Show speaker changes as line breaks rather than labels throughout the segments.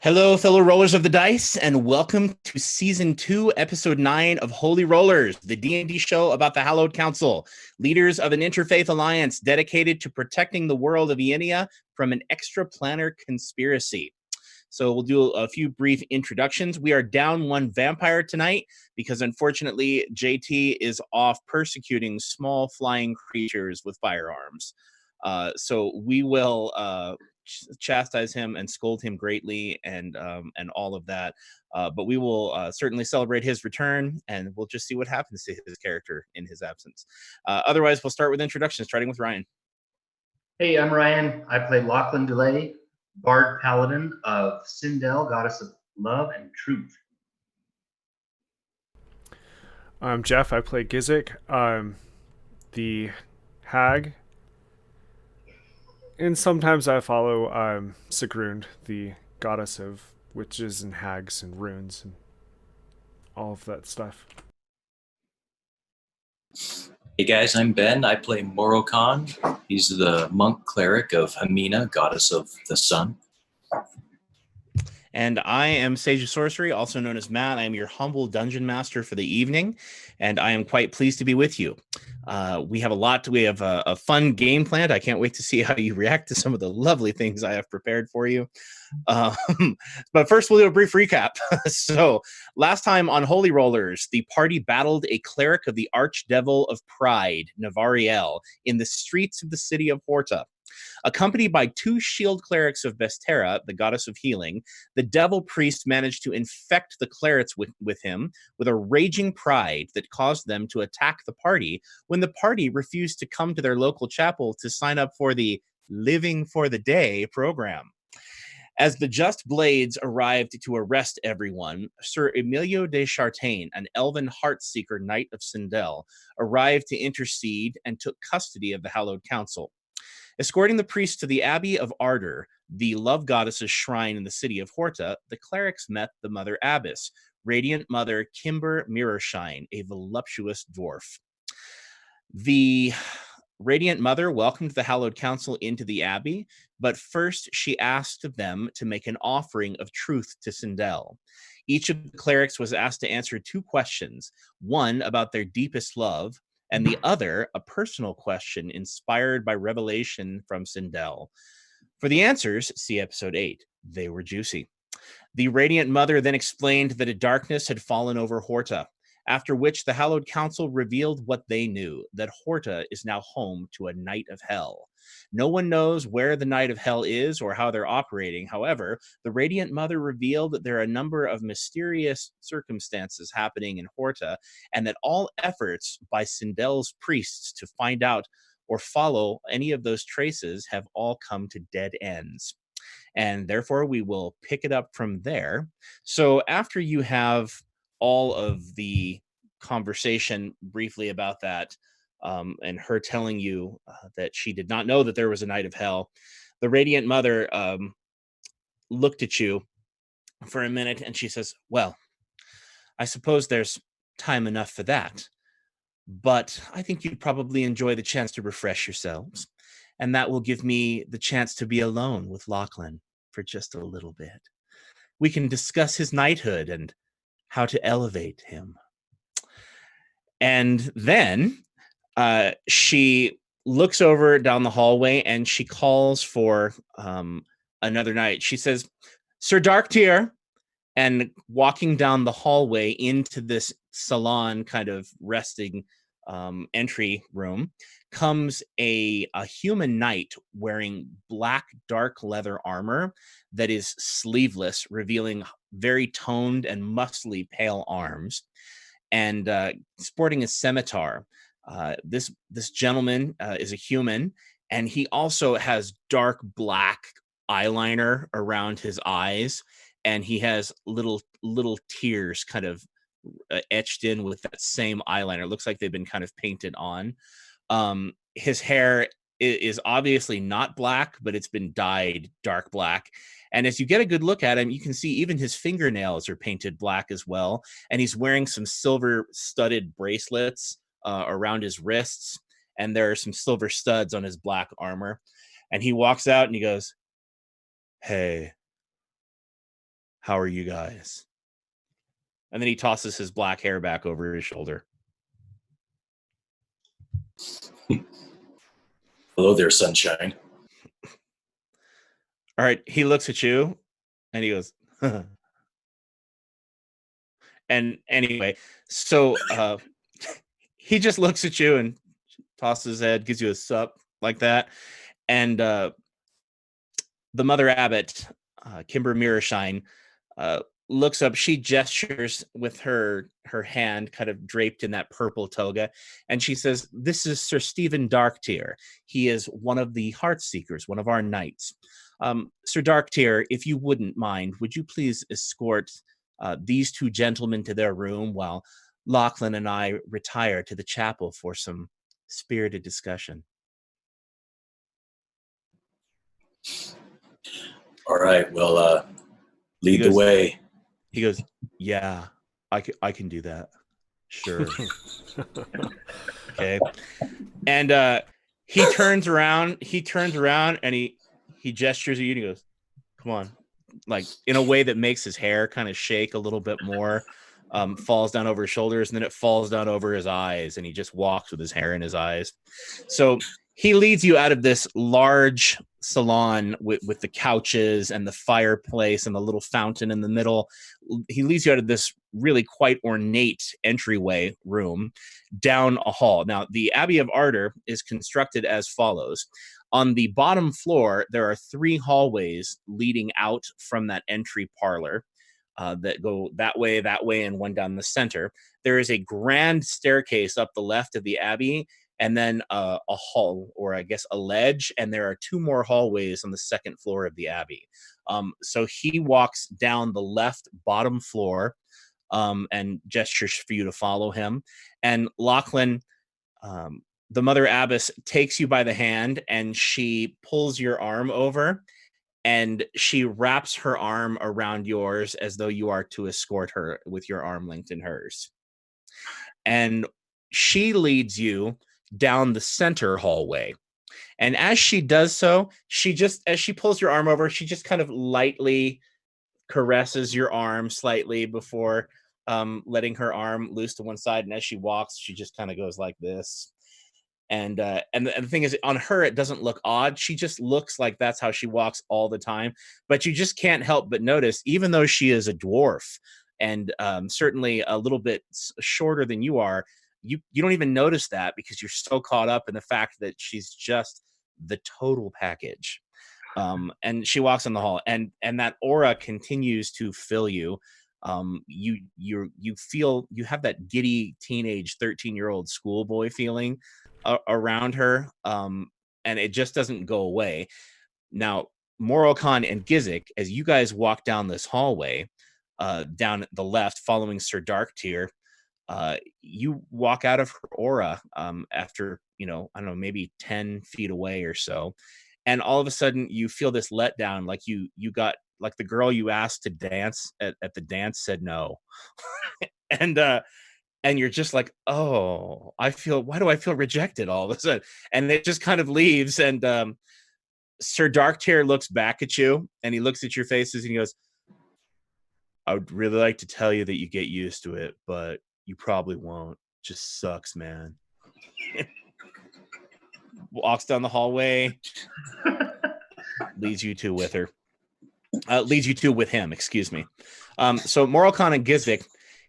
Hello, fellow rollers of the dice, and welcome to Season 2, Episode 9 of Holy Rollerz, the D&D show about the Hallowed Council, leaders of an interfaith alliance dedicated to protecting the world of Ienia from an extraplanar conspiracy. So we'll do a few brief introductions. We are down one vampire tonight because unfortunately JT is off persecuting small flying creatures with firearms. So we will chastise him and scold him greatly and all of that. But we will certainly celebrate his return, and we'll just see what happens to his character in his absence. Otherwise, we'll start with introductions, starting with Ryan.
Hey, I'm Ryan. I play Lachlan DeLay, Bard Paladin of Sindel, Goddess of Love and Truth.
I'm Jeff. I play Gizik. I'm the Hag. And sometimes I follow Sigrun, the goddess of witches and hags and runes and all of that stuff.
Hey guys, I'm Ben. I play Morokhan. He's the monk cleric of Hamina, goddess of the sun.
And I am Sage of Sorcery, also known as Matt. I am your humble dungeon master for the evening, and I am quite pleased to be with you. We have a fun game planned. I can't wait to see how you react to some of the lovely things I have prepared for you. But first, we'll do a brief recap. So, last time on Holy Rollerz, the party battled a cleric of the Archdevil of Pride, Navariel, in the streets of the city of Horta. Accompanied by two shield clerics of Bestera, the goddess of healing, the devil priest managed to infect the clerics with him with a raging pride that caused them to attack the party when the party refused to come to their local chapel to sign up for the Living for the Day program. As the Just Blades arrived to arrest everyone, Sir Emilio de Chartain, an elven heartseeker knight of Sindel, arrived to intercede and took custody of the Hallowed Council. Escorting the priest to the Abbey of Ardor, the love goddess's shrine in the city of Horta, the clerics met the Mother Abbess, Radiant Mother Kimber Mirrorshine, a voluptuous dwarf. The Radiant Mother welcomed the Hallowed Council into the Abbey, but first she asked of them to make an offering of truth to Sindel. Each of the clerics was asked to answer two questions, one about their deepest love, and the other a personal question inspired by revelation from Sindel. For the answers, see episode 8. They were juicy. The Radiant Mother then explained that a darkness had fallen over Horta, after which the Hallowed Council revealed what they knew, that Horta is now home to a Knight of Hell. No one knows where the Knight of Hell is or how they're operating. However, the Radiant Mother revealed that there are a number of mysterious circumstances happening in Horta, and that all efforts by Sindel's priests to find out or follow any of those traces have all come to dead ends. And therefore, we will pick it up from there. So after you have all of the conversation briefly about that, and her telling you that she did not know that there was a Knight of Hell, the Radiant Mother looked at you for a minute and she says, well, I suppose there's time enough for that, but I think you'd probably enjoy the chance to refresh yourselves, and that will give me the chance to be alone with Lachlan for just a little bit. We can discuss his knighthood and how to elevate him. And then she looks over down the hallway and she calls for another knight. She says, Sir Darktear, and walking down the hallway into this salon kind of resting entry room comes a human knight wearing black dark leather armor that is sleeveless, revealing very toned and muscly pale arms, and sporting a scimitar. This gentleman is a human, and he also has dark black eyeliner around his eyes, and he has little tears kind of etched in with that same eyeliner. It looks like they've been kind of painted on. His hair is obviously not black, but it's been dyed dark black. And as you get a good look at him, you can see even his fingernails are painted black as well. And he's wearing some silver studded bracelets around his wrists. And there are some silver studs on his black armor. And he walks out and he goes, hey, How are you guys? And then he tosses his black hair back over his shoulder.
Hello there, sunshine.
All right, he looks at you and he goes, and anyway, so he just looks at you and tosses his head, gives you a sup like that. And the Mother Abbot, Kimber Mirrorshine, looks up. She gestures with her hand kind of draped in that purple toga, and she says, "This is Sir Stephen Darktear. He is one of the Heartseekers, one of our knights. Sir Darktear, if you wouldn't mind, would you please escort these two gentlemen to their room while Lachlan and I retire to the chapel for some spirited discussion?"
All right, well, lead
goes-
the way.
He goes, "Yeah, I can do that. Sure." Okay. And he turns around and he gestures at you and he goes, "Come on," like in a way that makes his hair kind of shake a little bit more, falls down over his shoulders, and then it falls down over his eyes, and he just walks with his hair in his eyes. So he leads you out of this large salon with the couches and the fireplace and the little fountain in the middle. He leads you out of this really quite ornate entryway room down a hall. Now, the Abbey of Ardor is constructed as follows. On the bottom floor, there are 3 hallways leading out from that entry parlor that go that way, and one down the center. There is a grand staircase up the left of the Abbey, and then a hall, or I guess a ledge, and there are 2 more hallways on the second floor of the Abbey. So he walks down the left bottom floor and gestures for you to follow him. And Lachlan, the Mother Abbess, takes you by the hand and she pulls your arm over and she wraps her arm around yours as though you are to escort her with your arm linked in hers. And she leads you down the center hallway. And as she does so, as she pulls your arm over, she just kind of lightly caresses your arm slightly before letting her arm loose to one side. And as she walks, she just kind of goes like this. And the thing is, on her, it doesn't look odd. She just looks like that's how she walks all the time. But you just can't help but notice, even though she is a dwarf and certainly a little bit shorter than you are, you don't even notice that because you're so caught up in the fact that she's just the total package. And she walks in the hall, and that aura continues to fill you. You feel you have that giddy teenage 13-year-old schoolboy feeling around her, and it just doesn't go away. Now, Morokhan and Gizik, as you guys walk down this hallway, down the left, following Sir Darktear, you walk out of her aura after, I don't know, maybe 10 feet away or so. And all of a sudden you feel this letdown, like you got, like the girl you asked to dance at the dance said no. And you're just like, oh, why do I feel rejected all of a sudden? And it just kind of leaves. And Sir Darktear looks back at you and he looks at your faces and he goes, "I would really like to tell you that you get used to it, but you probably won't. Just sucks, man." Walks down the hallway, leads you two with him, excuse me. So Morokhan and Gizik,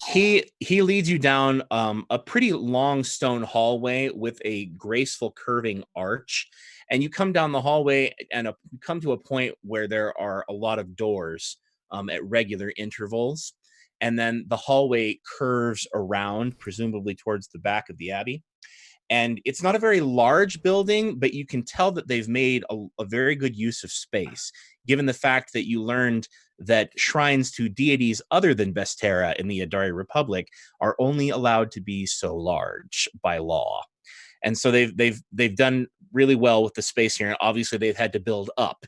he leads you down a pretty long stone hallway with a graceful curving arch, and you come down the hallway and you come to a point where there are a lot of doors at regular intervals, and then the hallway curves around, presumably towards the back of the Abbey. And it's not a very large building, but you can tell that they've made a very good use of space, given the fact that you learned that shrines to deities other than Vestera in the Adari Republic are only allowed to be so large by law. And so they've done really well with the space here, and obviously they've had to build up.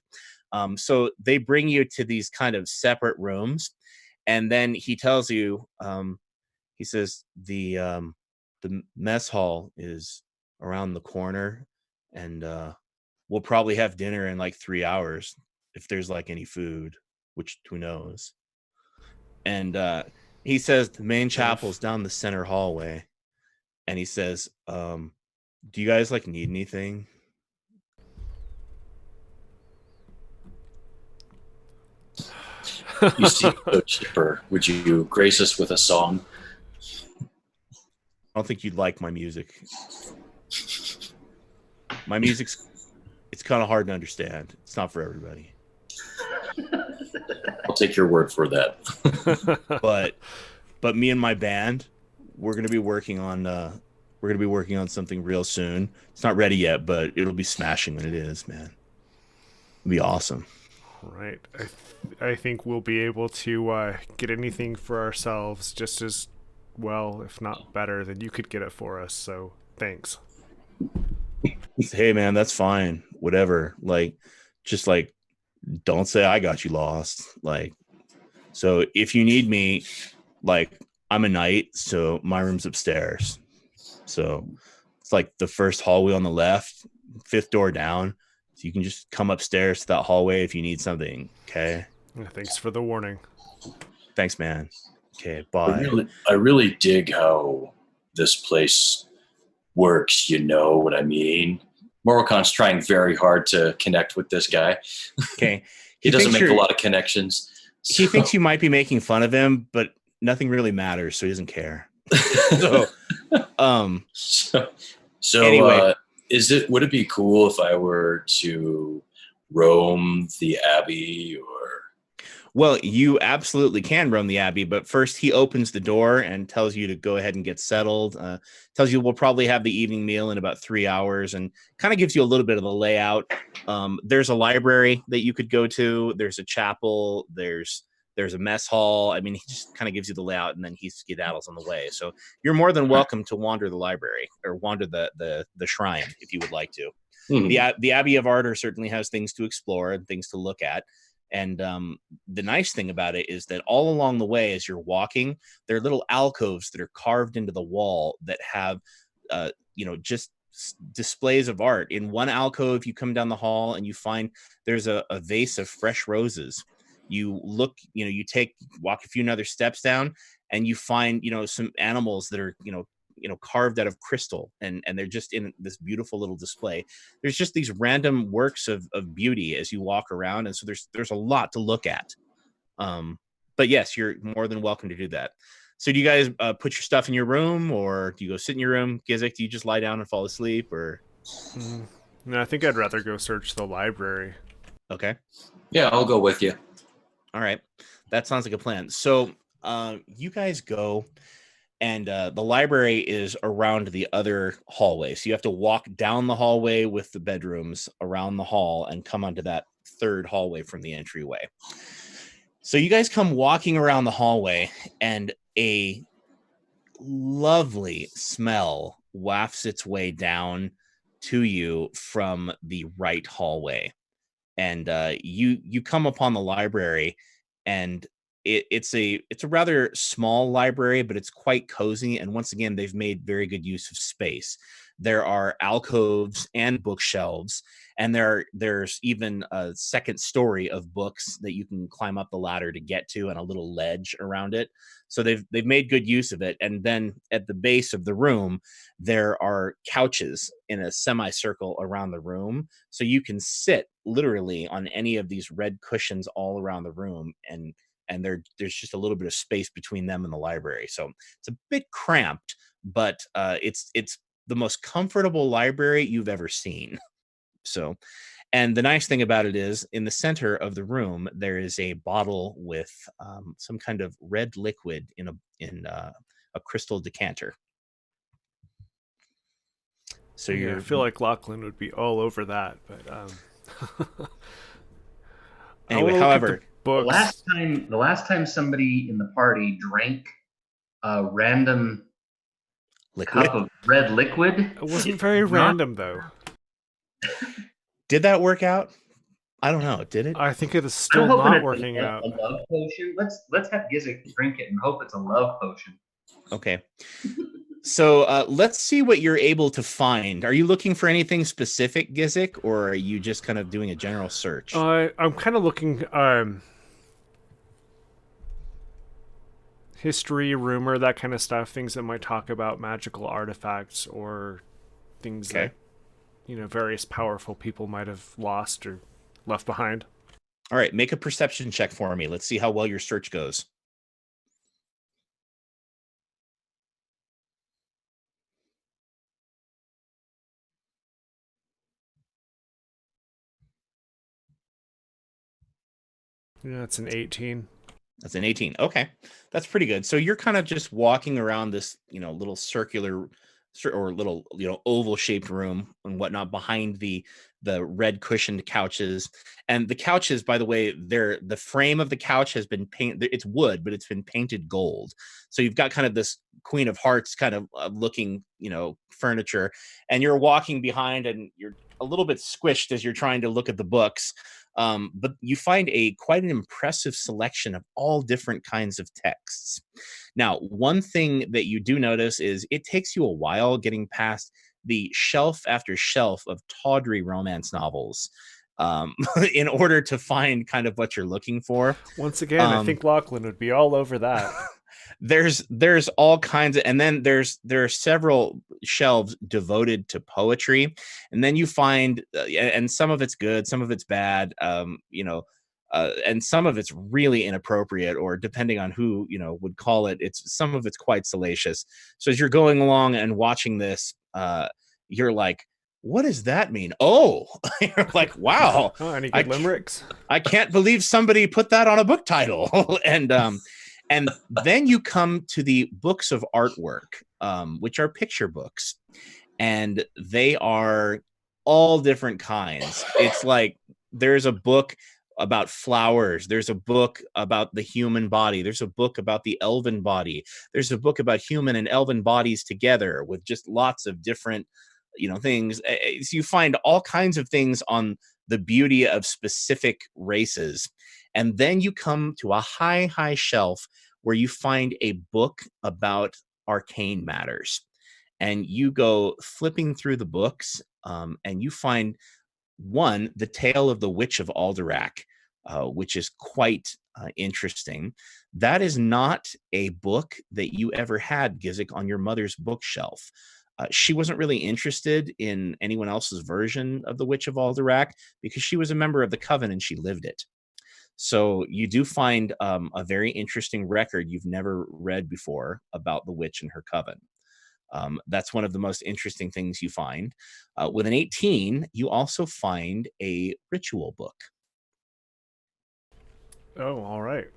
So they bring you to these kind of separate rooms, and then he tells you, he says, the mess hall is around the corner, and we'll probably have dinner in like 3 hours if there's like any food, which who knows. and he says the main chapel's down the center hallway, and he says, "Do you guys like need anything?"
You seem so chipper. Would you grace us with a song?
I don't think you'd like my music. My music's it's kind of hard to understand. It's not for everybody.
I'll take your word for that.
But me and my band, we're gonna be working on something real soon. It's not ready yet, but it'll be smashing when it is, man. It'll be awesome.
Right. I think we'll be able to get anything for ourselves just as well, if not better, than you could get it for us. So thanks.
Hey, man, that's fine. Whatever. Like, just like, don't say I got you lost. Like, so if you need me, like, I'm a knight, so my room's upstairs. So it's like the first hallway on the left, 5th door down. So you can just come upstairs to that hallway if you need something. Okay.
Yeah, thanks for the warning.
Thanks, man. Okay. Bye.
I really dig how this place works. You know what I mean? Morokon's trying very hard to connect with this guy.
Okay.
He doesn't make a lot of connections. So.
He thinks you might be making fun of him, but nothing really matters, so he doesn't care.
So
anyway,
would it be cool if I were to roam the Abbey or?
Well, you absolutely can roam the Abbey, but first he opens the door and tells you to go ahead and get settled. Tells you we'll probably have the evening meal in about 3 hours, and kind of gives you a little bit of the layout. There's a library that you could go to. There's a chapel. There's a mess hall. I mean, he just kind of gives you the layout, and then he skedaddles on the way. So you're more than welcome to wander the library or wander the shrine if you would like to. Mm-hmm. The Abbey of Ardor certainly has things to explore and things to look at. And the nice thing about it is that all along the way, as you're walking, there are little alcoves that are carved into the wall that have, just displays of art. In one alcove, you come down the hall and you find there's a vase of fresh roses. You look, you walk a few other steps down and you find, some animals that are, carved out of crystal, and they're just in this beautiful little display. There's just these random works of beauty as you walk around, and so there's a lot to look at. But yes, you're more than welcome to do that. So do you guys put your stuff in your room, or do you go sit in your room? Gizik, do you just lie down and fall asleep, or?
No, I think I'd rather go search the library.
Okay.
Yeah, I'll go with you.
All right. That sounds like a plan. So you guys go. And the library is around the other hallway. So you have to walk down the hallway with the bedrooms around the hall and come onto that third hallway from the entryway. So you guys come walking around the hallway, and a lovely smell wafts its way down to you from the right hallway. And you come upon the library, and it's a rather small library, but it's quite cozy. And once again, they've made very good use of space. There are alcoves and bookshelves, and there's even a second story of books that you can climb up the ladder to get to, and a little ledge around it. So they've made good use of it. And then at the base of the room, there are couches in a semicircle around the room, so you can sit literally on any of these red cushions all around the room, and there's just a little bit of space between them and the library. So it's a bit cramped, but it's the most comfortable library you've ever seen. So, and the nice thing about it is, in the center of the room, there is a bottle with some kind of red liquid in a crystal decanter. So
I feel like Lachlan would be all over that, but
anyway, however,
the last time somebody in the party drank a random cup of red liquid,
it wasn't very random though.
Did that work out? I don't know. Did it?
I think it is still not working out.
A love potion. Let's have Gizik drink it and hope it's a love potion.
Okay. So let's see what you're able to find. Are you looking for anything specific, Gizik, or are you just kind of doing a general search?
I'm kind of looking. history, rumor, that kind of stuff, things that might talk about magical artifacts or things that, various powerful people might have lost or left behind.
All right, make a perception check for me. Let's see how well your search goes.
Yeah, it's an 18.
That's an 18. Okay, that's pretty good. So you're kind of just walking around this, little circular or little, oval shaped room and whatnot behind the red cushioned couches. And the couches, by the way, the frame of the couch has been painted. It's wood, but it's been painted gold. So you've got kind of this Queen of Hearts kind of looking, furniture. And you're walking behind, and you're a little bit squished as you're trying to look at the books. But you find quite an impressive selection of all different kinds of texts. Now, one thing that you do notice is it takes you a while getting past the shelf after shelf of tawdry romance novels in order to find kind of what you're looking for.
Once again, I think Lachlan would be all over that.
There's all kinds of, and then there are several shelves devoted to poetry, and then you find and some of it's good, some of it's bad, and some of it's really inappropriate, or depending on who would call it, some of it's quite salacious. So as you're going along and watching this, you're like, what does that mean? Oh, you're like, wow.
Any good limericks?
I can't believe somebody put that on a book title. And then you come to the books of artwork, which are picture books, and they are all different kinds. It's like there's a book about flowers. There's a book about the human body. There's a book about the elven body. There's a book about human and elven bodies together with just lots of different, things. So you find all kinds of things on the beauty of specific races. And then you come to a high shelf where you find a book about arcane matters. And you go flipping through the books, and you find one, The Tale of the Witch of Alderac, which is quite interesting. That is not a book that you ever had, Gizik, on your mother's bookshelf. She wasn't really interested in anyone else's version of The Witch of Alderac because she was a member of the Coven and she lived it. So you do find a very interesting record you've never read before about the witch and her coven. That's one of the most interesting things you find. With an 18, you also find a ritual book.
Oh, all right.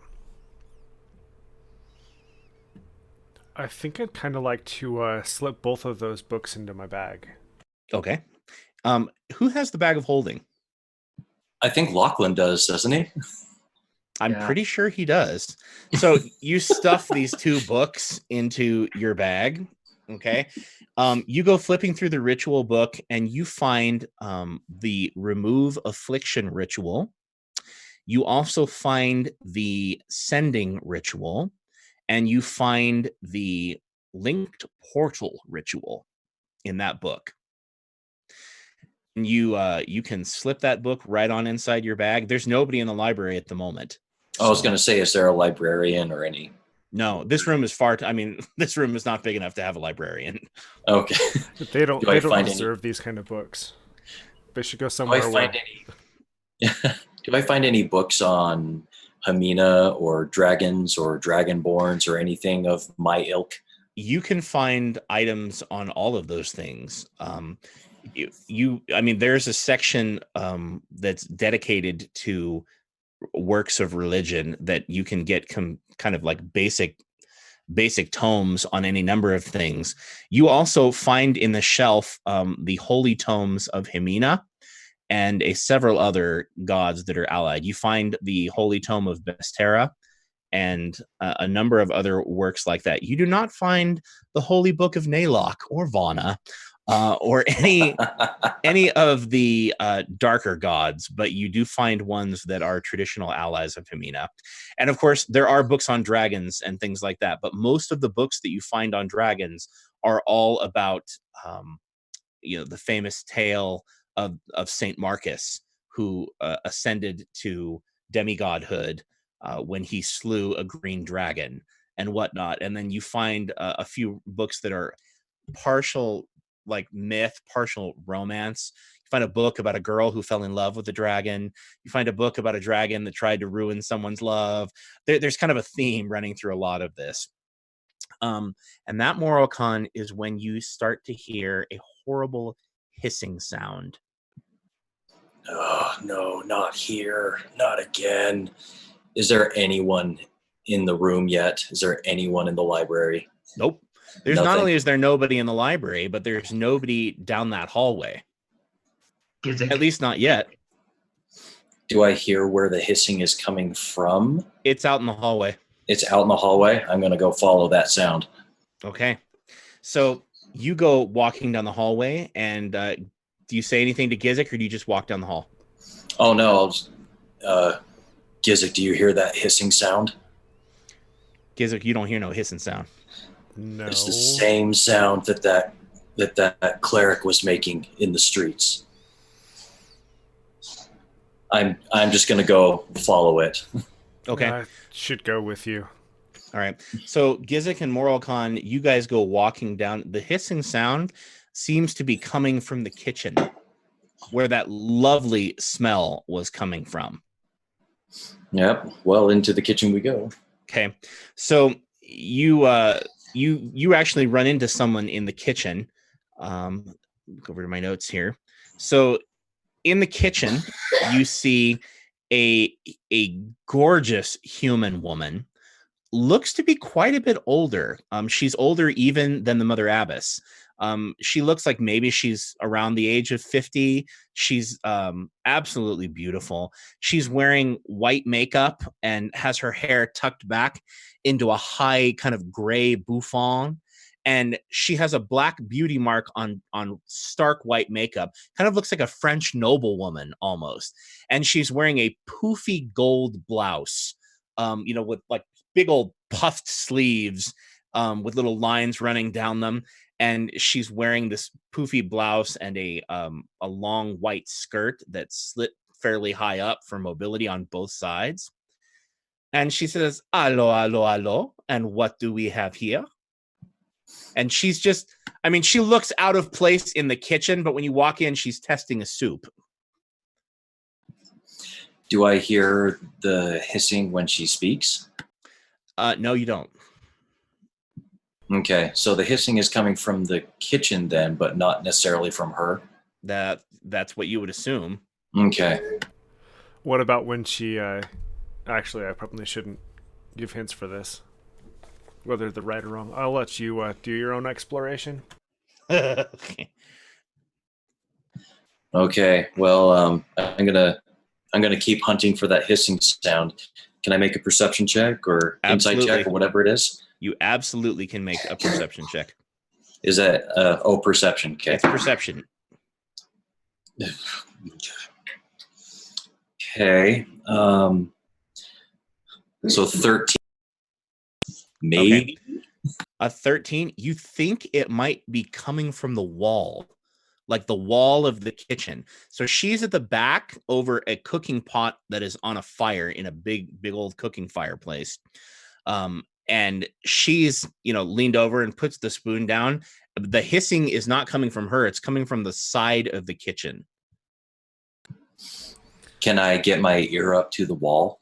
I think I'd kind of like to slip both of those books into my bag.
Okay. Who has the bag of holding?
I think Lachlan does, doesn't he?
I'm pretty sure he does. So you stuff these two books into your bag. Okay. You go flipping through the ritual book, and you find the Remove Affliction ritual. You also find the Sending ritual, and you find the Linked Portal ritual in that book. And you can slip that book right on inside your bag. There's nobody in the library at the moment.
I was going to say, is there a librarian or any?
No, this room is this room is not big enough to have a librarian.
Okay.
They don't deserve these kind of books. They should go somewhere.
Do I find any books on Hamina or dragons or dragonborns or anything of my ilk?
You can find items on all of those things. There's a section that's dedicated to works of religion that you can get kind of like basic tomes on any number of things. You also find in the shelf the holy tomes of Hamina and several other gods that are allied. You find the holy tome of Bestera and a number of other works like that. You do not find the holy book of Nalok or Vana or any of the darker gods, but you do find ones that are traditional allies of Hamina. And of course, there are books on dragons and things like that, but most of the books that you find on dragons are all about the famous tale of Saint Marcus, who ascended to demigodhood when he slew a green dragon. and whatnot. And then you find a few books that are partial like myth, partial romance. You find a book about a girl who fell in love with a dragon. You find a book about a dragon that tried to ruin someone's love. There's kind of a theme running through a lot of this. And that Morocon is when you start to hear a horrible hissing sound.
Oh, no, not here. Not again. Is there anyone in the room yet? Is there anyone in the library?
Nope. There's
Nothing.
not only is there nobody in the library, but there's nobody down that hallway. At least not yet.
Do I hear where the hissing is coming from?
It's out in the hallway.
It's out in the hallway? I'm going to go follow that sound.
Okay. So you go walking down the hallway, and do you say anything to Gizik, or do you just walk down the hall?
Oh, no. Gizik, do you hear that hissing sound?
Gizik, you don't hear no hissing sound.
No.
It's the same sound that cleric was making in the streets. I'm just going to go follow it.
Okay.
I should go with you.
All right. So Gizik and Moralcon, you guys go walking down. The hissing sound seems to be coming from the kitchen, where that lovely smell was coming from.
Yep. Well, into the kitchen we go.
Okay. So you actually run into someone in the kitchen. Look over to my notes here. So in the kitchen, you see a gorgeous human woman. Looks to be quite a bit older. She's older even than the Mother Abbess. She looks like maybe she's around the age of 50. She's absolutely beautiful. She's wearing white makeup and has her hair tucked back into a high kind of gray bouffant. And she has a black beauty mark on stark white makeup. Kind of looks like a French noblewoman almost. And she's wearing a poofy gold blouse, with like big old puffed sleeves with little lines running down them. And she's wearing this poofy blouse and a long white skirt that's slit fairly high up for mobility on both sides. And she says, "Allo, allo, allo. And what do we have here?" And she's just, she looks out of place in the kitchen, but when you walk in, she's testing a soup.
Do I hear the hissing when she speaks?
No, you don't.
Okay, so the hissing is coming from the kitchen then, but not necessarily from her?
That's what you would assume.
Okay.
What about when she... Actually, I probably shouldn't give hints for this. Whether they're right or wrong. I'll let you do your own exploration.
Okay, well, I'm gonna keep hunting for that hissing sound. Can I make a perception check or
Absolutely.
insight check or whatever it is?
You absolutely can make a perception check.
Is that perception? Okay.
It's perception.
Okay. So 13. Maybe.
Okay. A 13. You think it might be coming from the wall, like the wall of the kitchen. So she's at the back over a cooking pot that is on a fire in a big old cooking fireplace. And she's, leaned over and puts the spoon down. The hissing is not coming from her. It's coming from the side of the kitchen.
Can I get my ear up to the wall?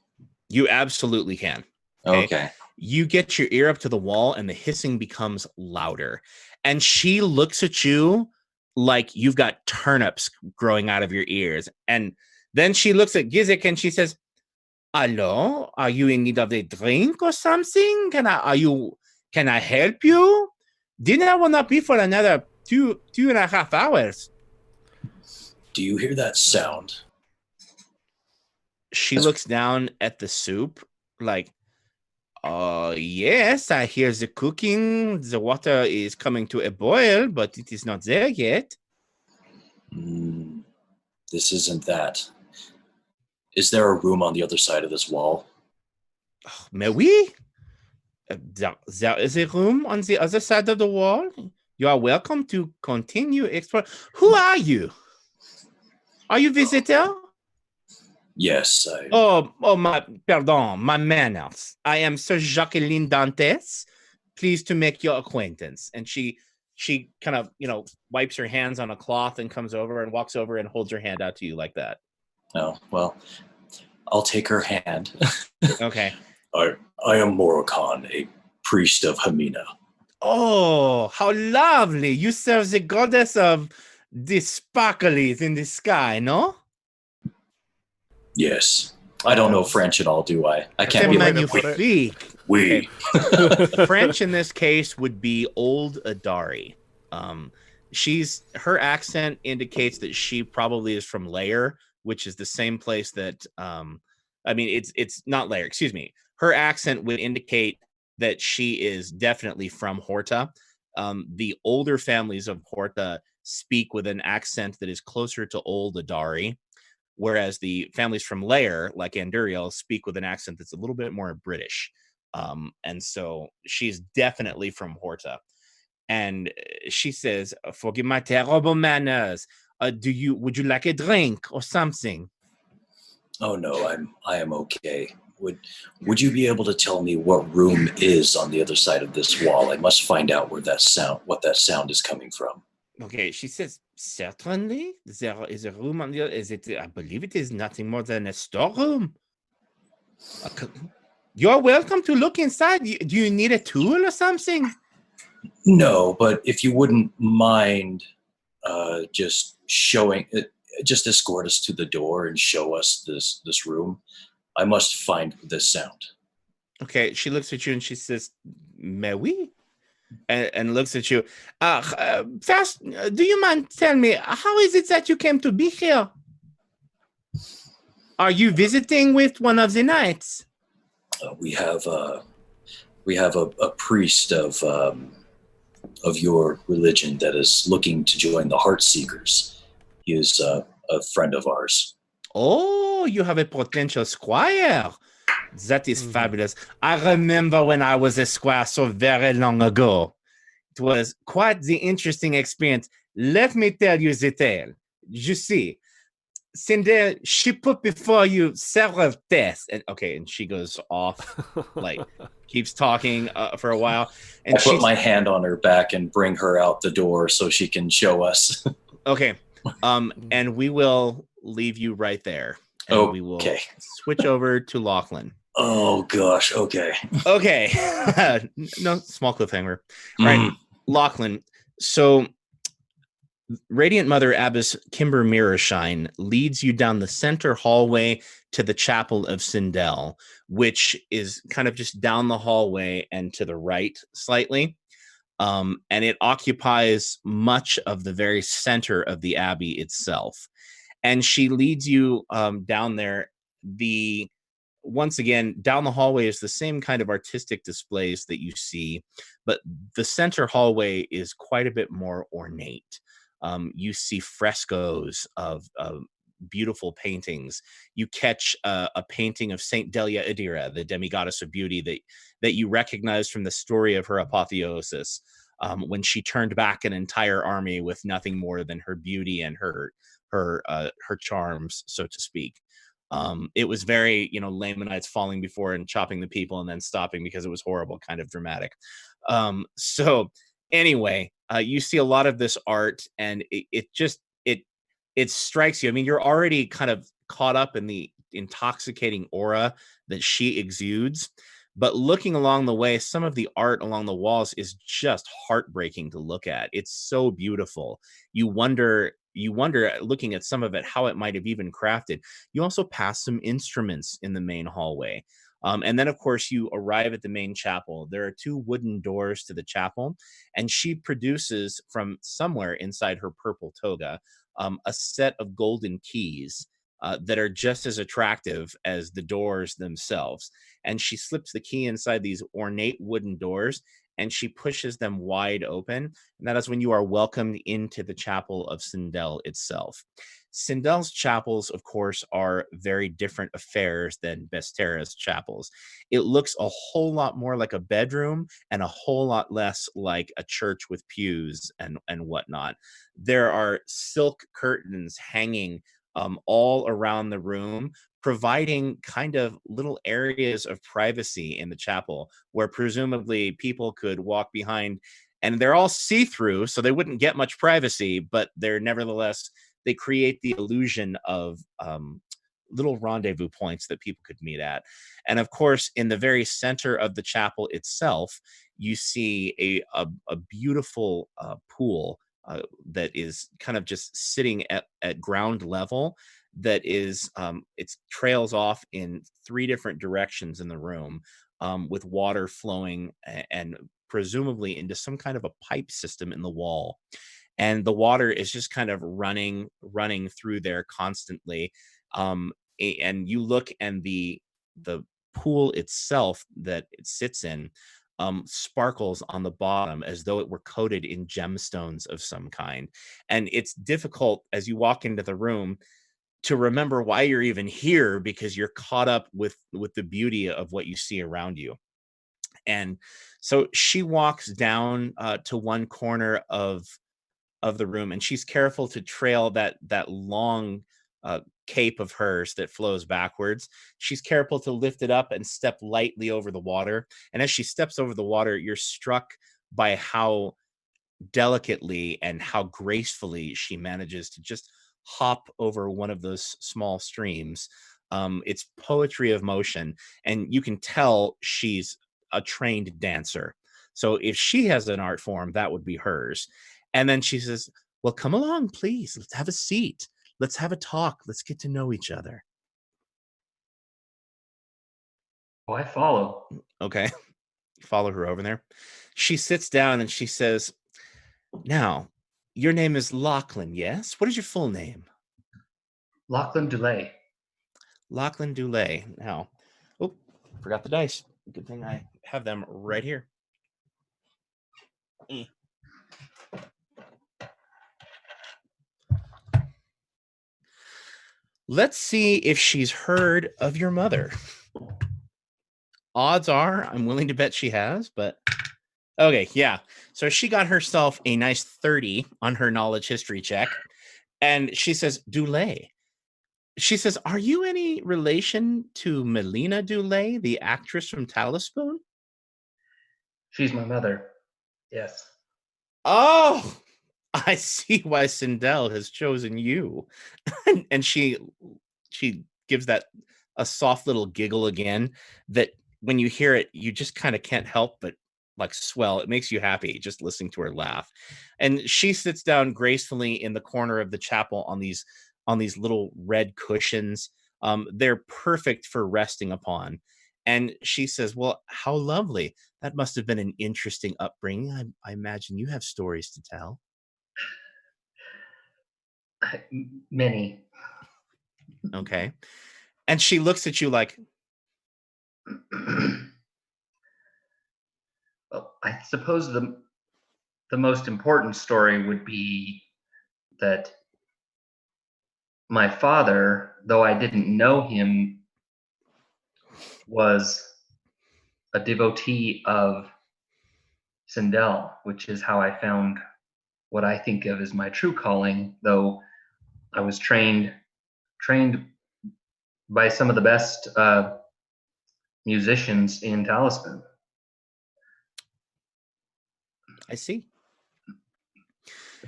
You absolutely can.
Okay.
You get your ear up to the wall and the hissing becomes louder. And she looks at you like you've got turnips growing out of your ears. And then she looks at Gizik and she says, "Hello, are you in need of a drink or something? Can I help you? Dinner will not be for another two and a half hours."
Do you hear that sound?
She looks down at the soup like, yes, I hear the cooking. The water is coming to a boil, but it is not there yet.
This isn't that. Is there a room on the other side of this wall?
Mais oui. There is a room on the other side of the wall. You are welcome to continue exploring. Who are you? Are you a visitor?
Yes,
Pardon, my manners. I am Sir Jacqueline Dantes. Pleased to make your acquaintance. And she kind of, wipes her hands on a cloth and comes over and walks over and holds her hand out to you like that.
Oh, well, I'll take her hand.
Okay.
I am Moroccan, a priest of Hamina.
Oh, how lovely. You serve the goddess of the sparklies in the sky, no?
Yes. I don't know French at all, do I? I can't
one
be
way
like,
to put it.
magnifique.
we.
Okay. French in this case would be Old Adari. Her accent indicates that she probably is from Lair, which is the same place that it's not Lair, excuse me. Her accent would indicate that she is definitely from Horta. The older families of Horta speak with an accent that is closer to Old Adari, whereas the families from Lair, like Anduriel, speak with an accent that's a little bit more British. And so she's definitely from Horta. And she says, "Forgive my terrible manners. Would you like a drink or something?"
Oh no, I am okay. Would you be able to tell me what room is on the other side of this wall? I must find out what that sound is coming from.
Okay, she says, "Certainly, there is a room on the other. Is it? I believe it is nothing more than a storeroom. You're welcome to look inside. Do you need a tool or something?"
No, but if you wouldn't mind just escort us to the door and show us this room. I must find this sound.
Okay, she looks at you and she says, "Mais oui," and looks at you. First, do you mind telling me, how is it that you came to be here? Are you visiting with one of the knights?
We have a priest of your religion that is looking to join the Heartseekers. He is a friend of ours.
Oh, you have a potential squire. That is fabulous. I remember when I was a squire so very long ago. It was quite the interesting experience. Let me tell you the tale. You see, Cinder, she put before you several tests. And she goes off, like keeps talking for a while. And
I put my hand on her back and bring her out the door so she can show us.
Okay. And we will leave you right there. And we will switch over to Lachlan.
Oh gosh, okay.
Okay. No, small cliffhanger. Right. Lachlan. So Radiant Mother Abbess Kimber Mirrorshine leads you down the center hallway to the Chapel of Sindel, which is kind of just down the hallway and to the right slightly. And it occupies much of the very center of the abbey itself. And she leads you down there. Once again, down the hallway is the same kind of artistic displays that you see, but the center hallway is quite a bit more ornate. You see frescoes of beautiful paintings. You catch a painting of Saint Delia Idira, the demigoddess of beauty that you recognize from the story of her apotheosis, when she turned back an entire army with nothing more than her beauty and her charms, so to speak. It was very, Lamanites falling before and chopping the people and then stopping because it was horrible, kind of dramatic. So anyway, you see a lot of this art, and it strikes you. I mean, you're already kind of caught up in the intoxicating aura that she exudes, but looking along the way, some of the art along the walls is just heartbreaking to look at. It's so beautiful. You wonder, looking at some of it, how it might have even crafted. You also pass some instruments in the main hallway. And then, of course, you arrive at the main chapel. There are 2 wooden doors to the chapel, and she produces from somewhere inside her purple toga a set of golden keys that are just as attractive as the doors themselves. And she slips the key inside these ornate wooden doors, and she pushes them wide open. And that is when you are welcomed into the Chapel of Sindel itself. Sindel's chapels, of course, are very different affairs than Bestera's chapels. It looks a whole lot more like a bedroom and a whole lot less like a church with pews and whatnot. There are silk curtains hanging all around the room, providing kind of little areas of privacy in the chapel where presumably people could walk behind, and they're all see-through, so they wouldn't get much privacy, but they're nevertheless, they create the illusion of little rendezvous points that people could meet at. And of course, in the very center of the chapel itself, you see a beautiful pool that is kind of just sitting at ground level, that is it trails off in 3 different directions in the room, with water flowing and presumably into some kind of a pipe system in the wall, and the water is just kind of running through there constantly. And you look, and the pool itself that it sits in sparkles on the bottom as though it were coated in gemstones of some kind. And it's difficult as you walk into the room to remember why you're even here, because you're caught up with the beauty of what you see around you. And so she walks down to one corner of the room, and she's careful to trail that long cape of hers that flows backwards. She's careful to lift it up and step lightly over the water. And as she steps over the water, you're struck by how delicately and how gracefully she manages to just hop over one of those small streams. It's poetry of motion, and you can tell she's a trained dancer. So if she has an art form, that would be hers. And then she says, "Well, come along, please. Let's have a seat. Let's have a talk. Let's get to know each other."
Oh, I follow.
Okay. Follow her over there. She sits down and she says, "Now, your name is Lachlan, yes? What is your full name?"
Lachlan Delay.
Lachlan Dulay. Now, oh, forgot the dice. Good thing I have them right here. Let's see if she's heard of your mother. Odds are, I'm willing to bet she has, but okay, yeah. So she got herself a nice 30 on her knowledge history check. And she says, "Dulay." She says, "Are you any relation to Melina Dulay, the actress from Talispoon?"
She's my mother. Yes.
"Oh, I see why Sindel has chosen you." And she gives that a soft little giggle again, that when you hear it, you just kind of can't help but like swell. It makes you happy just listening to her laugh. And she sits down gracefully in the corner of the chapel on these little red cushions. They're perfect for resting upon. And she says, "Well, how lovely. That must have been an interesting upbringing. I imagine you have stories to tell."
Many.
Okay. And she looks at you like,
Well, I suppose the most important story would be that my father, though I didn't know him, was a devotee of Sindel, which is how I found what I think of as my true calling, though I was trained by some of the best musicians in Talisman.
"I see."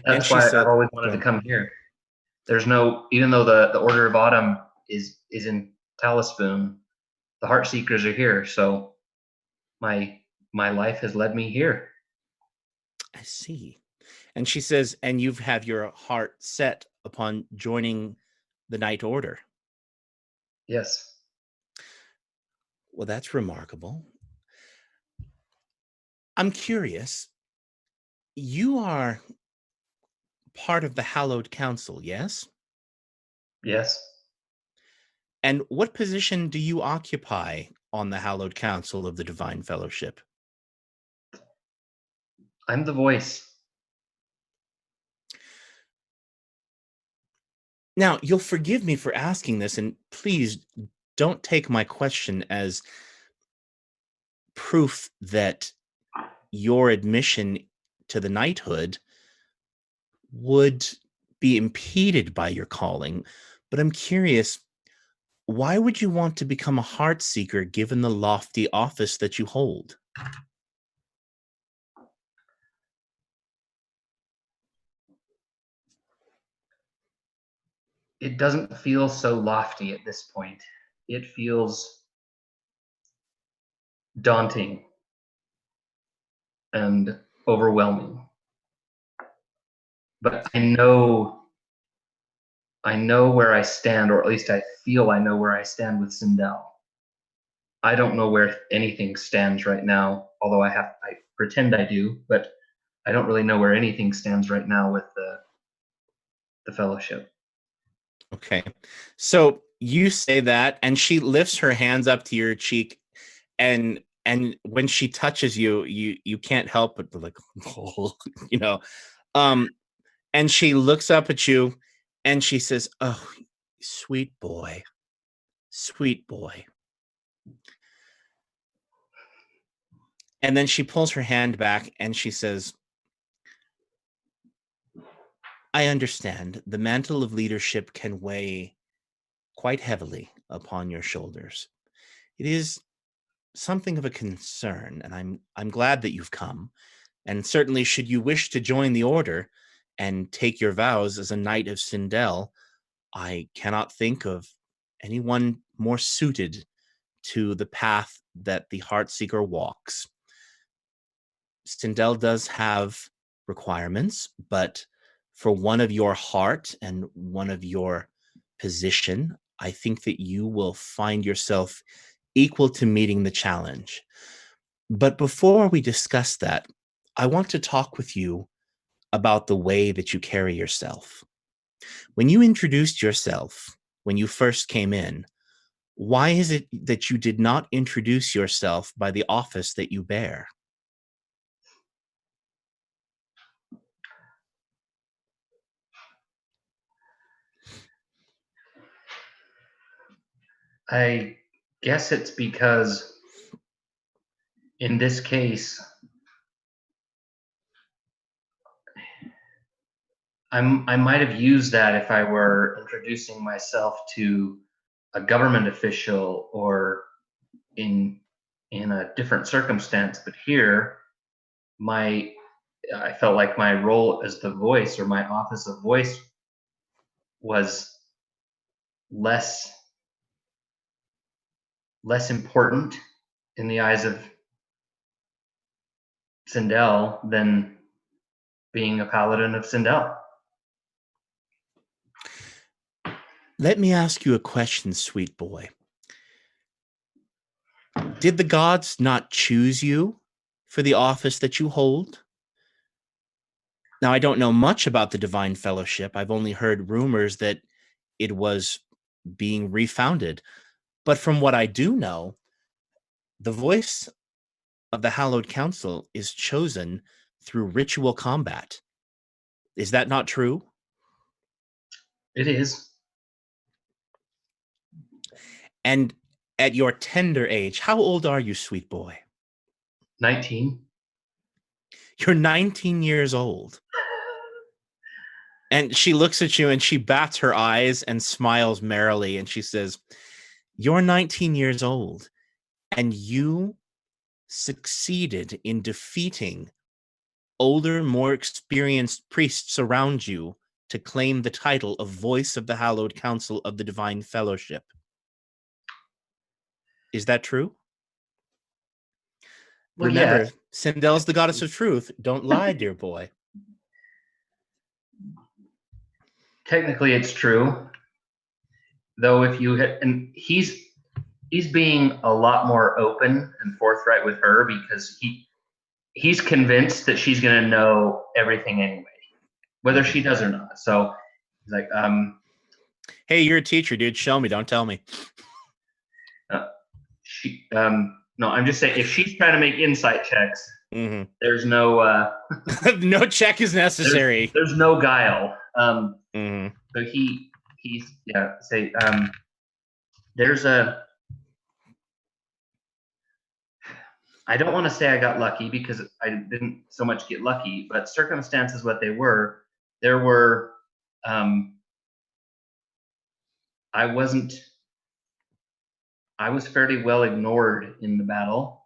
That's why I've always wanted to come here. There's no, even though the Order of Autumn is in Talispoon, the Heart Seekers are here. So my life has led me here.
"I see." And she says, "And you've have your heart set upon joining the Night Order."
Yes.
"Well, that's remarkable. I'm curious. You are part of the Hallowed Council, yes?
Yes.
And what position do you occupy on the Hallowed Council of the Divine Fellowship?"
I'm the voice.
Now, you'll forgive me for asking this, and please don't take my question as proof that your admission to the knighthood would be impeded by your calling. But I'm curious, why would you want to become a heart seeker given the lofty office that you hold?
It doesn't feel so lofty at this point. It feels daunting and overwhelming. But I know where I stand, or at least I feel I know where I stand with Sindel. I don't know where anything stands right now, although I pretend I do, but I don't really know where anything stands right now with the fellowship.
Okay. So you say that, and she lifts her hands up to your cheek, and when she touches you, you can't help but like, you know, and she looks up at you and she says, "Oh, sweet boy, sweet boy." And then she pulls her hand back and she says, "I understand the mantle of leadership can weigh quite heavily upon your shoulders. It is something of a concern, and I'm glad that you've come. And certainly, should you wish to join the order and take your vows as a knight of Sindel, I cannot think of anyone more suited to the path that the Heartseeker walks. Sindel does have requirements, but for one of your heart and one of your position, I think that you will find yourself equal to meeting the challenge. But before we discuss that, I want to talk with you about the way that you carry yourself. When you introduced yourself, when you first came in, why is it that you did not introduce yourself by the office that you bear?
I guess it's because in this case, I might have used that if I were introducing myself to a government official or in a different circumstance. But here, I felt like my role as the voice, or my office of voice, was less important in the eyes of Sindel than being a paladin of Sindel.
Let me ask you a question, sweet boy. Did the gods not choose you for the office that you hold? Now, I don't know much about the Divine Fellowship. I've only heard rumors that it was being refounded. But from what I do know, the voice of the Hallowed Council is chosen through ritual combat. Is that not true?
It is.
And at your tender age, how old are you, sweet boy?
19.
You're 19 years old. And she looks at you and she bats her eyes and smiles merrily. And she says, "You're 19 years old and you succeeded in defeating older, more experienced priests around you to claim the title of Voice of the Hallowed Council of the Divine Fellowship. Is that true?"
Well,
Remember,
yeah.
Sindel's the goddess of truth. Don't lie, dear boy.
Technically, it's true. Though, if you hit, and he's being a lot more open and forthright with her because he's convinced that she's going to know everything anyway, whether she does or not. So he's like,
"Hey, you're a teacher, dude. Show me. Don't tell me."
No, I'm just saying, if she's trying to make insight checks,
Mm-hmm.
there's no
no check is necessary.
There's no guile.
Mm-hmm.
So he's say there's a. I don't want to say I got lucky because I didn't so much get lucky, but circumstances what they were. There were I was fairly well ignored in the battle.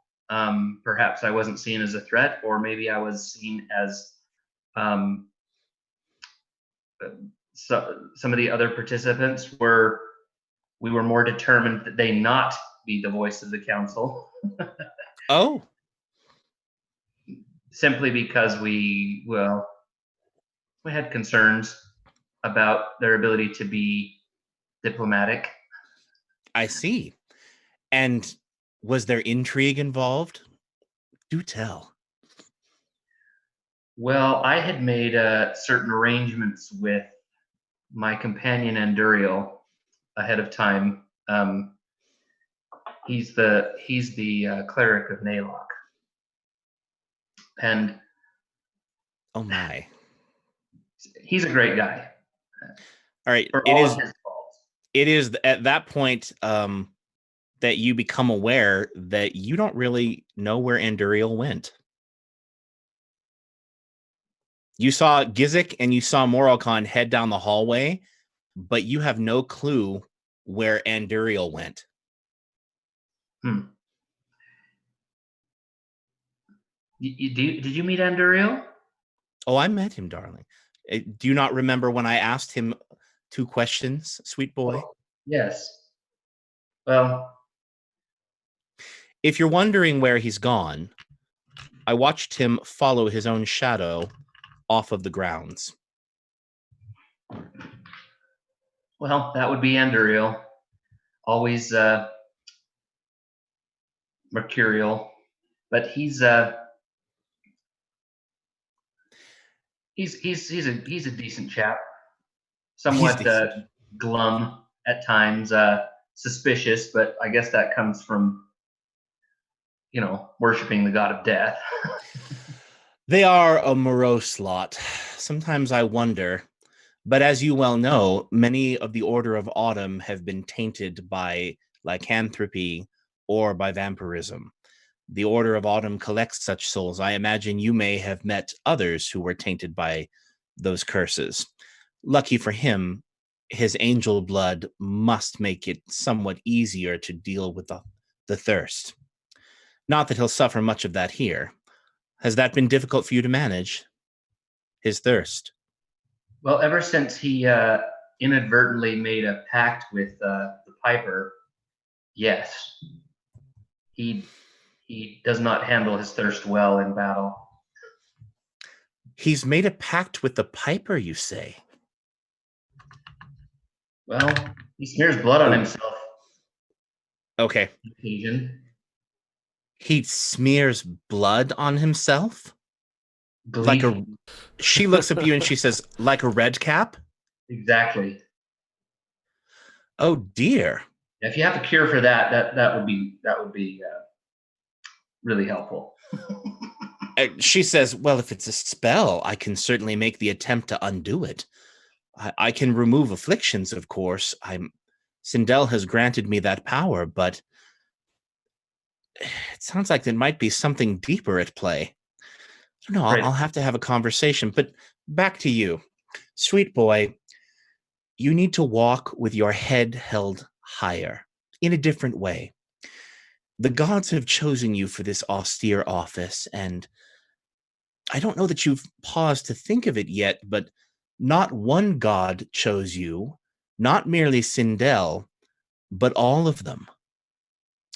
Perhaps I wasn't seen as a threat, or maybe I was seen as so some of the other participants we were more determined that they not be the voice of the council.
Oh,
Simply because we had concerns about their ability to be diplomatic.
I see. And was there intrigue involved? Do tell.
Well, I had made certain arrangements with my companion Anduriel ahead of time. He's the cleric of Naylock, and
Oh my.
he's a great guy.
All right.
For all of his faults.
It is at that point that you become aware that you don't really know where Anduriel went. You saw Gizik and you saw Moralcon head down the hallway, but you have no clue where Anduriel went.
Did you meet Anduriel?
Oh, I met him, darling. Do you not remember when I asked him 2 questions, sweet boy?
Oh, yes. Well,
if you're wondering where he's gone, I watched him follow his own shadow off of the grounds.
Well, that would be Anduriel. Always mercurial, but he's a decent chap. Somewhat glum at times, suspicious, but I guess that comes from worshiping the god of death.
They are a morose lot. Sometimes I wonder, but as you well know, many of the Order of Autumn have been tainted by lycanthropy or by vampirism. The Order of Autumn collects such souls. I imagine you may have met others who were tainted by those curses. Lucky for him, his angel blood must make it somewhat easier to deal with the thirst. Not that he'll suffer much of that here. Has that been difficult for you to manage? His thirst?
Well, ever since he inadvertently made a pact with the Piper, yes. He does not handle his thirst well in battle.
He's made a pact with the Piper, you say?
Well, he smears blood on himself.
Okay.
Occasion.
He smears blood on himself? She looks at you and she says, like a red cap?
Exactly.
Oh dear.
If you have a cure for that would be really helpful.
She says, well, if it's a spell, I can certainly make the attempt to undo it. I can remove afflictions, of course. Sindel has granted me that power, but it sounds like there might be something deeper at play. I don't know. I'll have to have a conversation, but back to you. Sweet boy, you need to walk with your head held higher in a different way. The gods have chosen you for this austere office, and I don't know that you've paused to think of it yet, but not one god chose you, not merely Sindel, but all of them.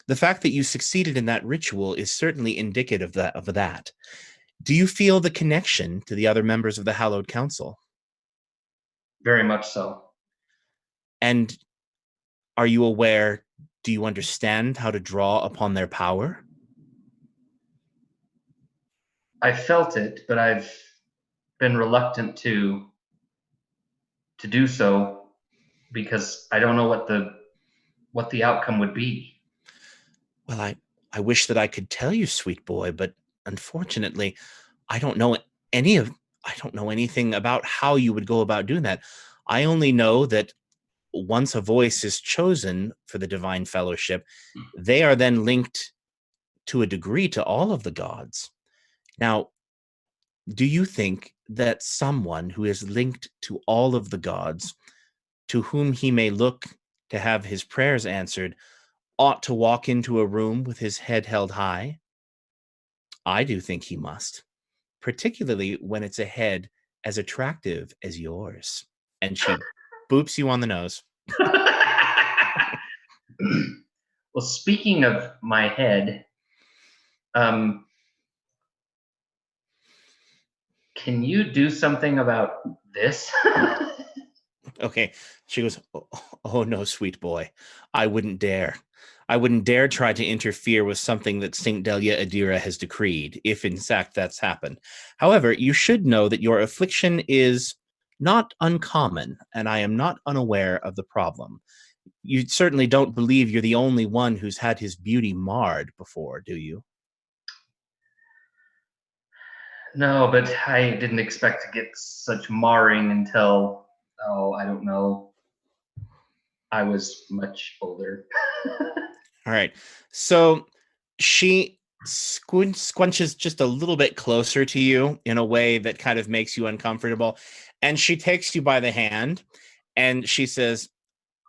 The fact that you succeeded in that ritual is certainly indicative of that. Do you feel the connection to the other members of the Hallowed Council?
Very much so.
And are you aware, do you understand how to draw upon their power?
I felt it, but I've been reluctant to do so because I don't know what the outcome would be.
Well, I wish that I could tell you, sweet boy, but unfortunately, I don't know anything about how you would go about doing that. I only know that once a voice is chosen for the Divine Fellowship, they are then linked to a degree to all of the gods. Now, do you think that someone who is linked to all of the gods, to whom he may look to have his prayers answered ought to walk into a room with his head held high? I do think he must, particularly when it's a head as attractive as yours. And she boops you on the nose.
Well, speaking of my head, can you do something about this?
Okay. She goes, oh, no, sweet boy. I wouldn't dare. I wouldn't dare try to interfere with something that St. Delia Adira has decreed, if in fact that's happened. However, you should know that your affliction is not uncommon, and I am not unaware of the problem. You certainly don't believe you're the only one who's had his beauty marred before, do you?
No, but I didn't expect to get such marring until, I don't know, I was much older.
All right. So she squinches just a little bit closer to you in a way that kind of makes you uncomfortable. And she takes you by the hand and she says,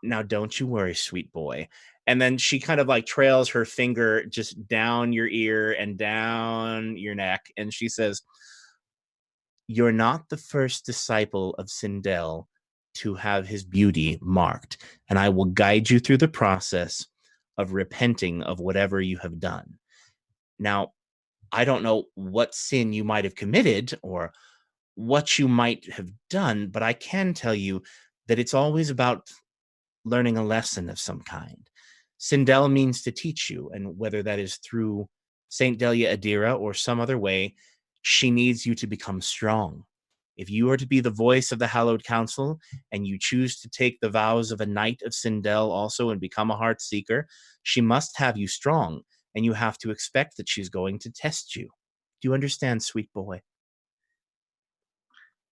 now don't you worry, sweet boy. And then she kind of like trails her finger just down your ear and down your neck. And she says, you're not the first disciple of Sindel to have his beauty marked, and I will guide you through the process of repenting of whatever you have done. Now, I don't know what sin you might have committed or what you might have done, but I can tell you that it's always about learning a lesson of some kind. Sindel means to teach you, and whether that is through Saint Delia Adira or some other way, she needs you to become strong. If you are to be the voice of the Hallowed Council, and you choose to take the vows of a knight of Sindel also and become a heart seeker, she must have you strong, and you have to expect that she's going to test you. Do you understand, sweet boy?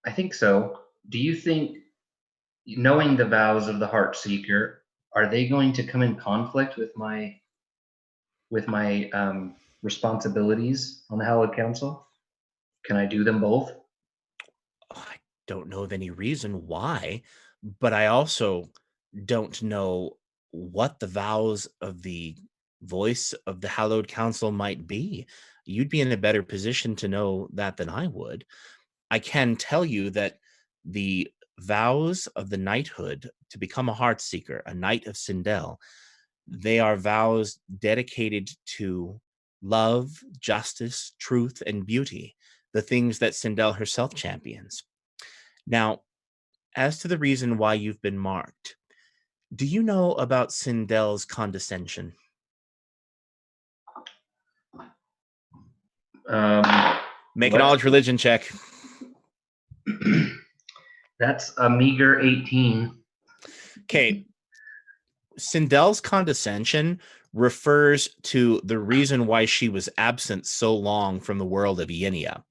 I think so. Do you think, knowing the vows of the heart seeker, are they going to come in conflict with my responsibilities on the Hallowed Council? Can I do them both?
I don't know of any reason why, but I also don't know what the vows of the voice of the Hallowed Council might be. You'd be in a better position to know that than I would. I can tell you that the vows of the knighthood to become a heart seeker, a knight of Sindel, they are vows dedicated to love, justice, truth, and beauty, the things that Sindel herself champions. Now, as to the reason why you've been marked, do you know about Sindel's condescension? Make a knowledge religion check.
That's a meager 18.
Okay. Sindel's condescension refers to the reason why she was absent so long from the world of Yenia.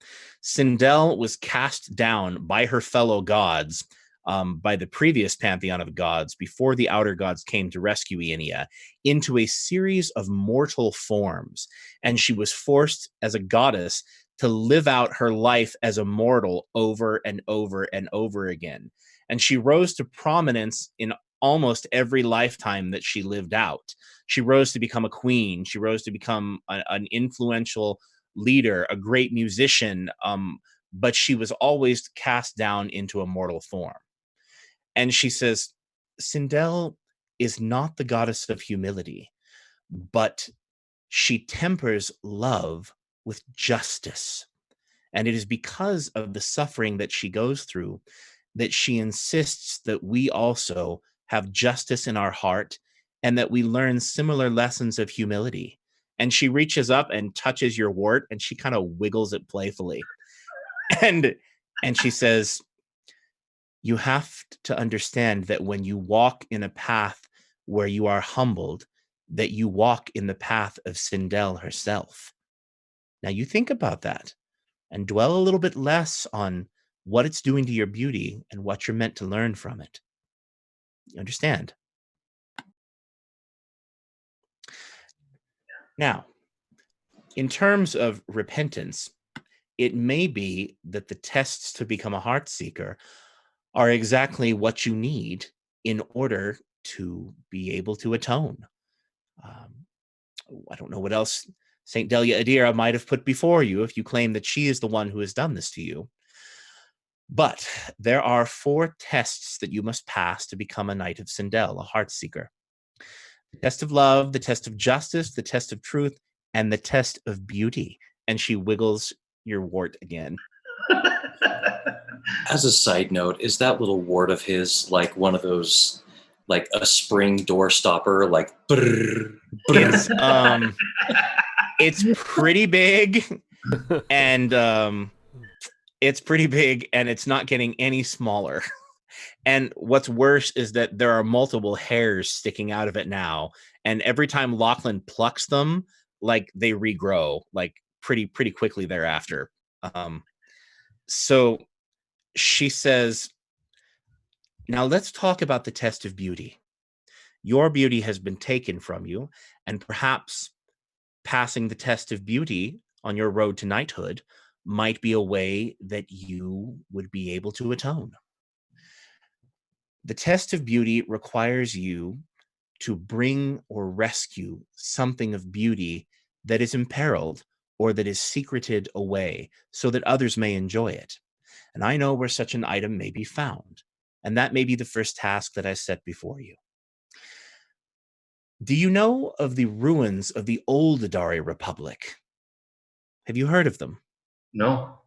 Sindel was cast down by her fellow gods, by the previous pantheon of gods, before the outer gods came to rescue Yenia, into a series of mortal forms. And she was forced as a goddess to live out her life as a mortal over and over and over again. And she rose to prominence in almost every lifetime that she lived out. She rose to become a queen. She rose to become an influential leader, a great musician, but she was always cast down into a mortal form. And she says, Sindel is not the goddess of humility, but she tempers love with justice. And it is because of the suffering that she goes through that she insists that we also have justice in our heart and that we learn similar lessons of humility. And she reaches up and touches your wart and she kind of wiggles it playfully. And she says, you have to understand that when you walk in a path where you are humbled, that you walk in the path of Sindel herself. Now you think about that and dwell a little bit less on what it's doing to your beauty and what you're meant to learn from it. You understand? Now, in terms of repentance, it may be that the tests to become a heart seeker are exactly what you need in order to be able to atone. I don't know what else St. Delia Adira might have put before you if you claim that she is the one who has done this to you. But there are 4 tests that you must pass to become a Knight of Sindel, a Heartseeker. The test of love, the test of justice, the test of truth, and the test of beauty. And she wiggles your wart again.
As a side note, is that little wart of his like one of those, like a spring door stopper, like brrr, brrr.
It's pretty big, and it's not getting any smaller. And what's worse is that there are multiple hairs sticking out of it now, and every time Lachlan plucks them, like they regrow like pretty quickly thereafter. So she says, now let's talk about the test of beauty. Your beauty has been taken from you, and perhaps passing the test of beauty on your road to knighthood might be a way that you would be able to atone. The test of beauty requires you to bring or rescue something of beauty that is imperiled or that is secreted away so that others may enjoy it. And I know where such an item may be found, and that may be the first task that I set before you. Do you know of the ruins of the old Adari Republic? Have you heard of them?
No.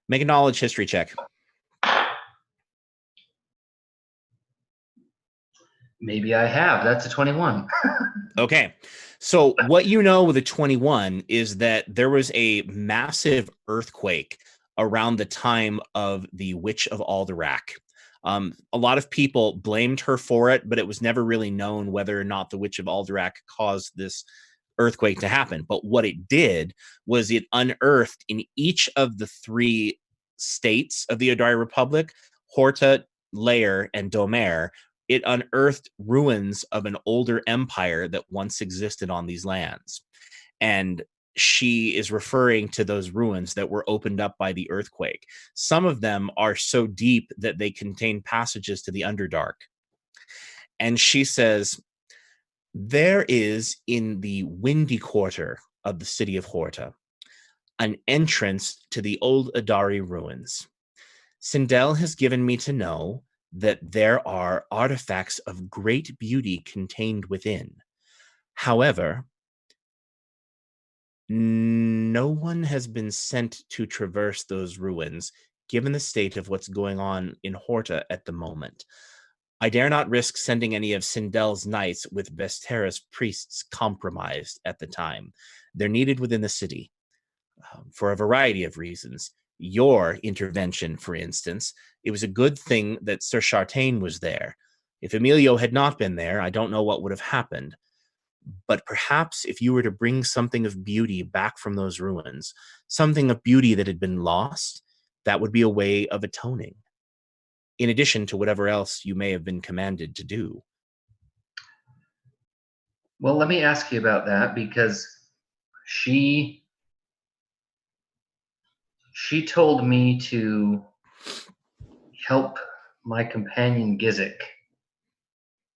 Make a knowledge history check.
Maybe I have. That's a 21.
Okay. So what you know with a 21 is that there was a massive earthquake around the time of the Witch of Alderac. A lot of people blamed her for it, but it was never really known whether or not the Witch of Alderac caused this earthquake to happen. But what it did was it unearthed in each of the 3 states of the Adari Republic, Horta, Lair, and Domer, it unearthed ruins of an older empire that once existed on these lands. And she is referring to those ruins that were opened up by the earthquake. Some of them are so deep that they contain passages to the Underdark. And she says, there is in the windy quarter of the city of Horta an entrance to the old Adari ruins. Sindel has given me to know that there are artifacts of great beauty contained within. However, no one has been sent to traverse those ruins, given the state of what's going on in Horta at the moment. I dare not risk sending any of Sindel's knights with Vestera's priests compromised at the time. They're needed within the city for a variety of reasons. Your intervention, for instance, it was a good thing that Sir Chartaine was there. If Emilio had not been there, I don't know what would have happened. But perhaps if you were to bring something of beauty back from those ruins, something of beauty that had been lost, that would be a way of atoning, in addition to whatever else you may have been commanded to do.
Well, let me ask you about that, because she told me to help my companion Gizik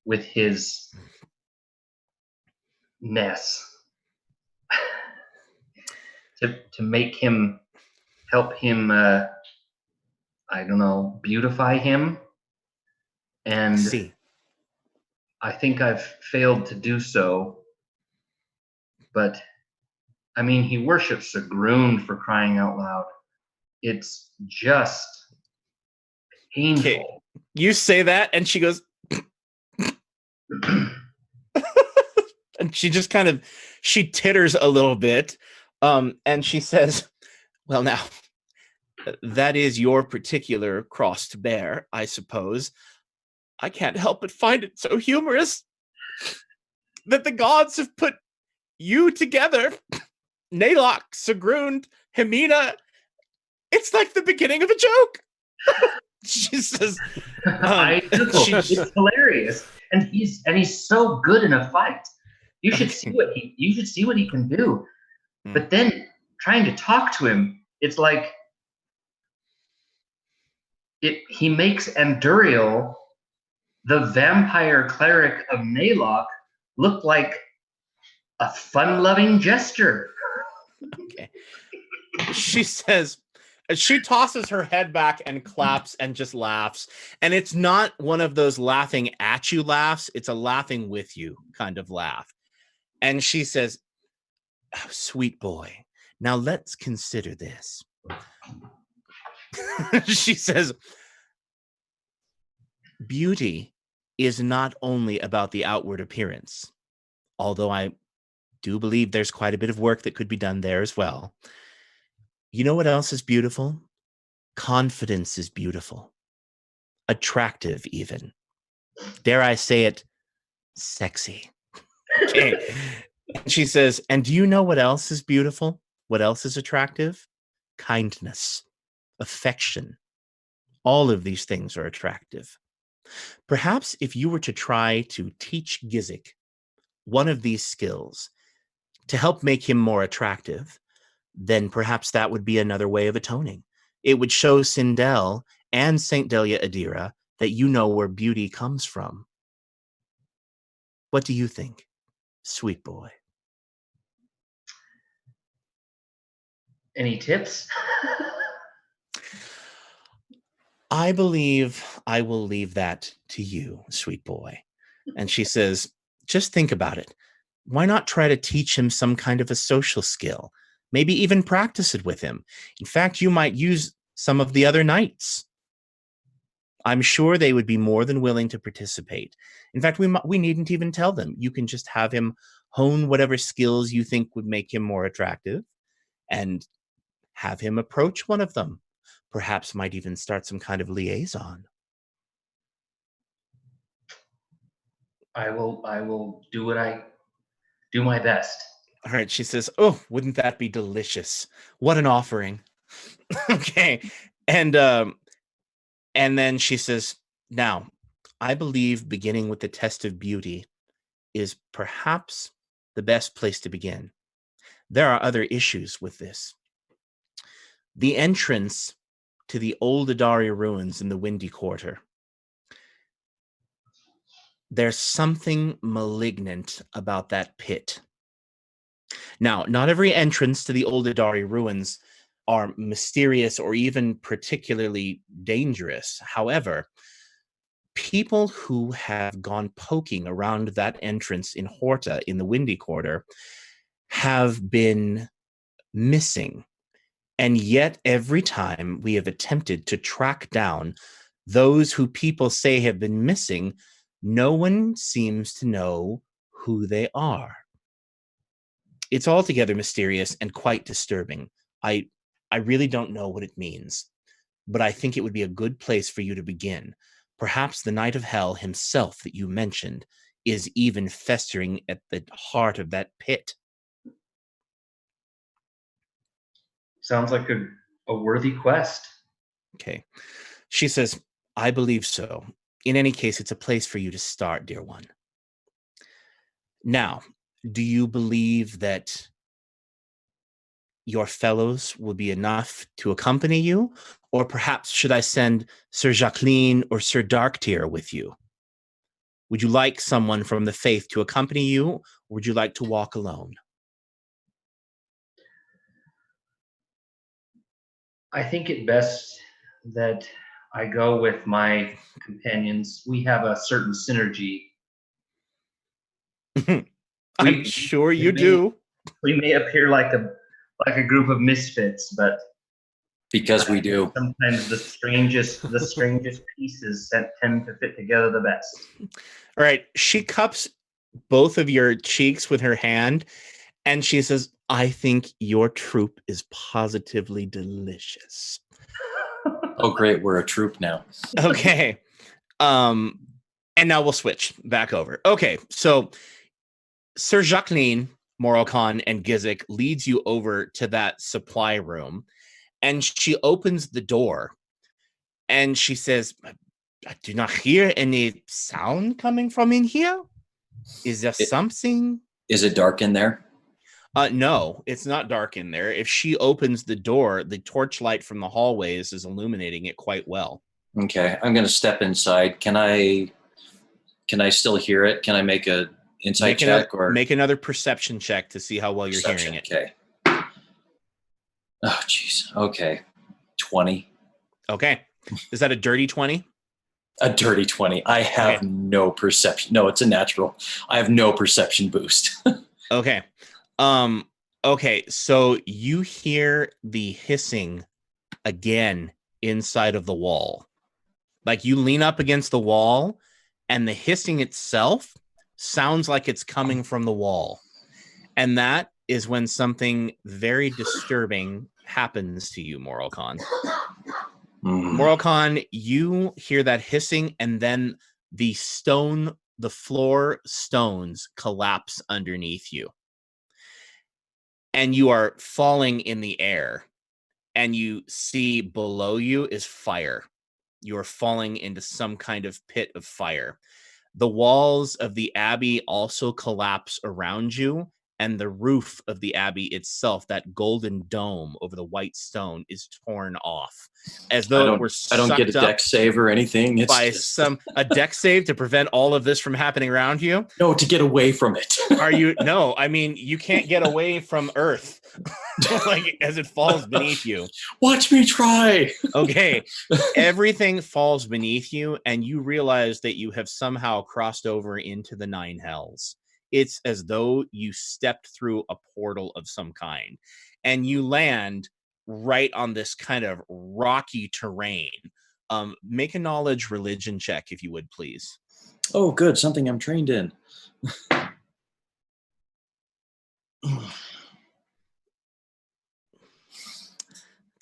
with his mess, to make him, help him, I don't know, beautify him. And
See,
I think I've failed to do so. But I mean, he worships Sagroon, for crying out loud. It's just painful.
okay, you say that, and she goes, and she just kind of, she titters a little bit, and she says, well, now, that is your particular cross to bear, I suppose. I can't help but find it so humorous that the gods have put you together, Nalock, Sagroon, Hemina. It's like the beginning of a joke. She says,
I know. It's hilarious, and he's so good in a fight. You should see what he can do. But then trying to talk to him, it's like he makes Anduriel the vampire cleric of Naylock looked like a fun-loving jester.
Okay. She says, she tosses her head back and claps and just laughs. And it's not one of those laughing at you laughs. It's a laughing with you kind of laugh. And she says, oh, sweet boy, now let's consider this. She says, beauty is not only about the outward appearance, although I do believe there's quite a bit of work that could be done there as well. You know what else is beautiful? Confidence is beautiful. Attractive, even. Dare I say it, sexy. Okay. She says, and do you know what else is beautiful? What else is attractive? Kindness, affection. All of these things are attractive. Perhaps if you were to try to teach Gizik one of these skills to help make him more attractive, then perhaps that would be another way of atoning. It would show Sindel and Saint Delia Adira that you know where beauty comes from. What do you think, sweet boy?
Any tips?
I believe I will leave that to you, sweet boy. And she says, just think about it. Why not try to teach him some kind of a social skill? Maybe even practice it with him. In fact, you might use some of the other knights. I'm sure they would be more than willing to participate. In fact, we needn't even tell them. You can just have him hone whatever skills you think would make him more attractive and have him approach one of them. Perhaps might even start some kind of liaison.
I will do my best.
All right, she says, oh, wouldn't that be delicious? What an offering. Okay. And then she says, now, I believe beginning with the test of beauty is perhaps the best place to begin. There are other issues with this. The entrance to the old Adari ruins in the Windy Quarter. There's something malignant about that pit. Now, not every entrance to the old Adari ruins are mysterious or even particularly dangerous. However, people who have gone poking around that entrance in Horta in the Windy Quarter have been missing. And yet every time we have attempted to track down those who people say have been missing, no one seems to know who they are. It's altogether mysterious and quite disturbing. I really don't know what it means, but I think it would be a good place for you to begin. Perhaps the Knight of Hell himself that you mentioned is even festering at the heart of that pit.
Sounds like a worthy quest.
Okay. She says, I believe so. In any case, it's a place for you to start, dear one. Now, do you believe that your fellows will be enough to accompany you? Or perhaps should I send Sir Jacqueline or Sir Darktear with you? Would you like someone from the faith to accompany you, or would you like to walk alone?
I think it best that I go with my companions. We have a certain synergy.
I'm sure you do.
We may appear like a group of misfits, but
because we do.
Sometimes the strangest pieces tend to fit together the best.
All right. She cups both of your cheeks with her hand, and she says, I think your troop is positively delicious.
Oh, great. We're a troop now.
Okay. And now we'll switch back over. Okay. So Sir Jacqueline, Moroccan, and Gizik leads you over to that supply room, and she opens the door, and she says, I do not hear any sound coming from in here. Is there something?
Is it dark in there?
No, it's not dark in there. If she opens the door, the torchlight from the hallways is illuminating it quite well.
Okay, I'm going to step inside. Can I can I still hear it? Can I make a insight check or
make another perception check to see how well you're hearing it?
Okay. Oh, jeez. Okay. 20.
Okay. Is that a dirty 20?
A dirty 20. I have no perception. No, it's a natural. I have no perception boost.
Okay. Okay, so you hear the hissing again inside of the wall. Like you lean up against the wall and the hissing itself sounds like it's coming from the wall. And that is when something very disturbing happens to you, Moralcon. Moralcon, you hear that hissing and then the floor stones collapse underneath you. And you are falling in the air, and you see below you is fire. You are falling into some kind of pit of fire. The walls of the abbey also collapse around you, and the roof of the abbey itself, that golden dome over the white stone, is torn off, as though it were
I don't get a deck save or anything. It's
by a deck save to prevent all of this from happening around you.
No, to get away from it.
Are you? No, I mean you can't get away from Earth, like as it falls beneath you.
Watch me try.
Okay, everything falls beneath you, and you realize that you have somehow crossed over into the nine hells. It's as though you stepped through a portal of some kind, and you land right on this kind of rocky terrain. Make a knowledge religion check, if you would, please.
Oh, good. Something I'm trained in.
It's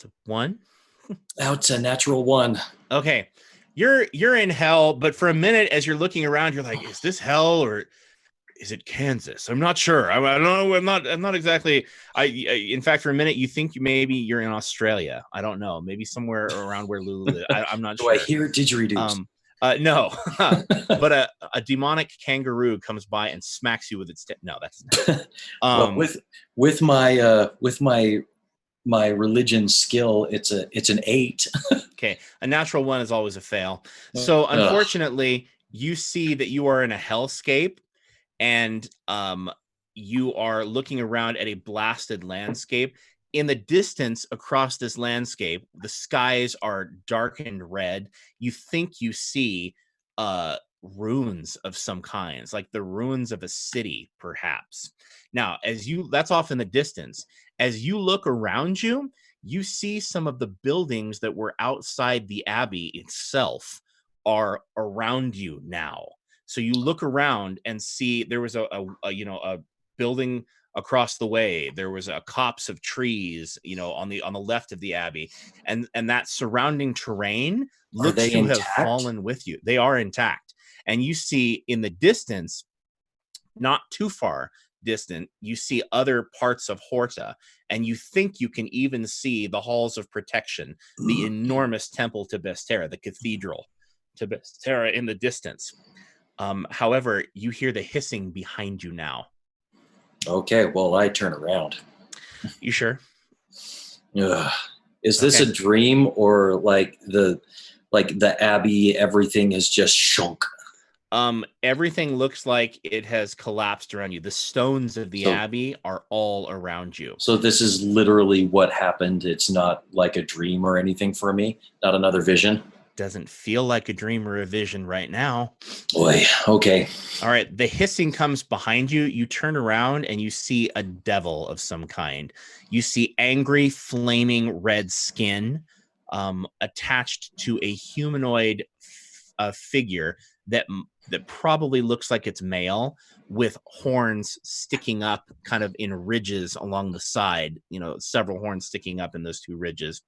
a 1.
Oh, it's a natural 1.
Okay, you're in hell, but for a minute, as you're looking around, you're like, is this hell or is it Kansas? I'm not sure. I don't know. I'm not exactly. In fact, for a minute, you think maybe you're in Australia. I don't know. Maybe somewhere around where Lulu lives. I'm not sure.
Do I hear didgeridoos?
No, but a demonic kangaroo comes by and smacks you with its tail. No, that's not.
Well, with my religion skill, it's an 8.
Okay, a natural 1 is always a fail. So unfortunately, you see that you are in a hellscape, and you are looking around at a blasted landscape. In the distance across this landscape, the skies are darkened red. You think you see ruins of some kinds, like the ruins of a city, perhaps. Now, that's off in the distance. As you look around you, you see some of the buildings that were outside the abbey itself are around you now. So you look around and see there was a building across the way. There was a copse of trees, on the left of the abbey, and that surrounding terrain looks to have fallen with you. They are intact, and you see in the distance, not too far distant, you see other parts of Horta, and you think you can even see the halls of protection, the enormous temple to Bestera, the cathedral to Bestera in the distance. However, you hear the hissing behind you now. Okay,
well, I turn around.
You sure?
Is this a dream, or like the abbey, everything is just shunk?
Everything looks like it has collapsed around you. The stones of the abbey are all around you.
So this is literally what happened. It's not like a dream or anything for me. Not another vision.
Doesn't feel like a dream or a vision right now.
Boy, okay.
All right, the hissing comes behind you. You turn around and you see a devil of some kind. You see angry, flaming red skin attached to a humanoid figure that probably looks like it's male, with horns sticking up kind of in ridges along the side, several horns sticking up in those two ridges.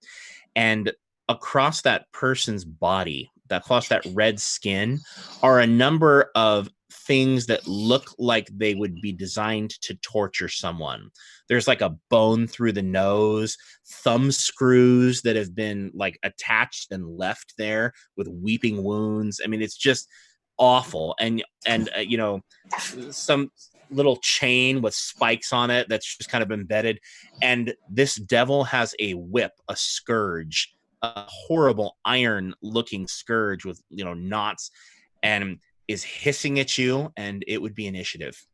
And across that person's body, across that red skin, are a number of things that look like they would be designed to torture someone. There's like a bone through the nose, thumb screws that have been like attached and left there with weeping wounds. I mean, it's just awful. And some little chain with spikes on it that's just kind of embedded. And this devil has a whip, a scourge, a horrible iron looking scourge with knots, and is hissing at you, and it would be initiative.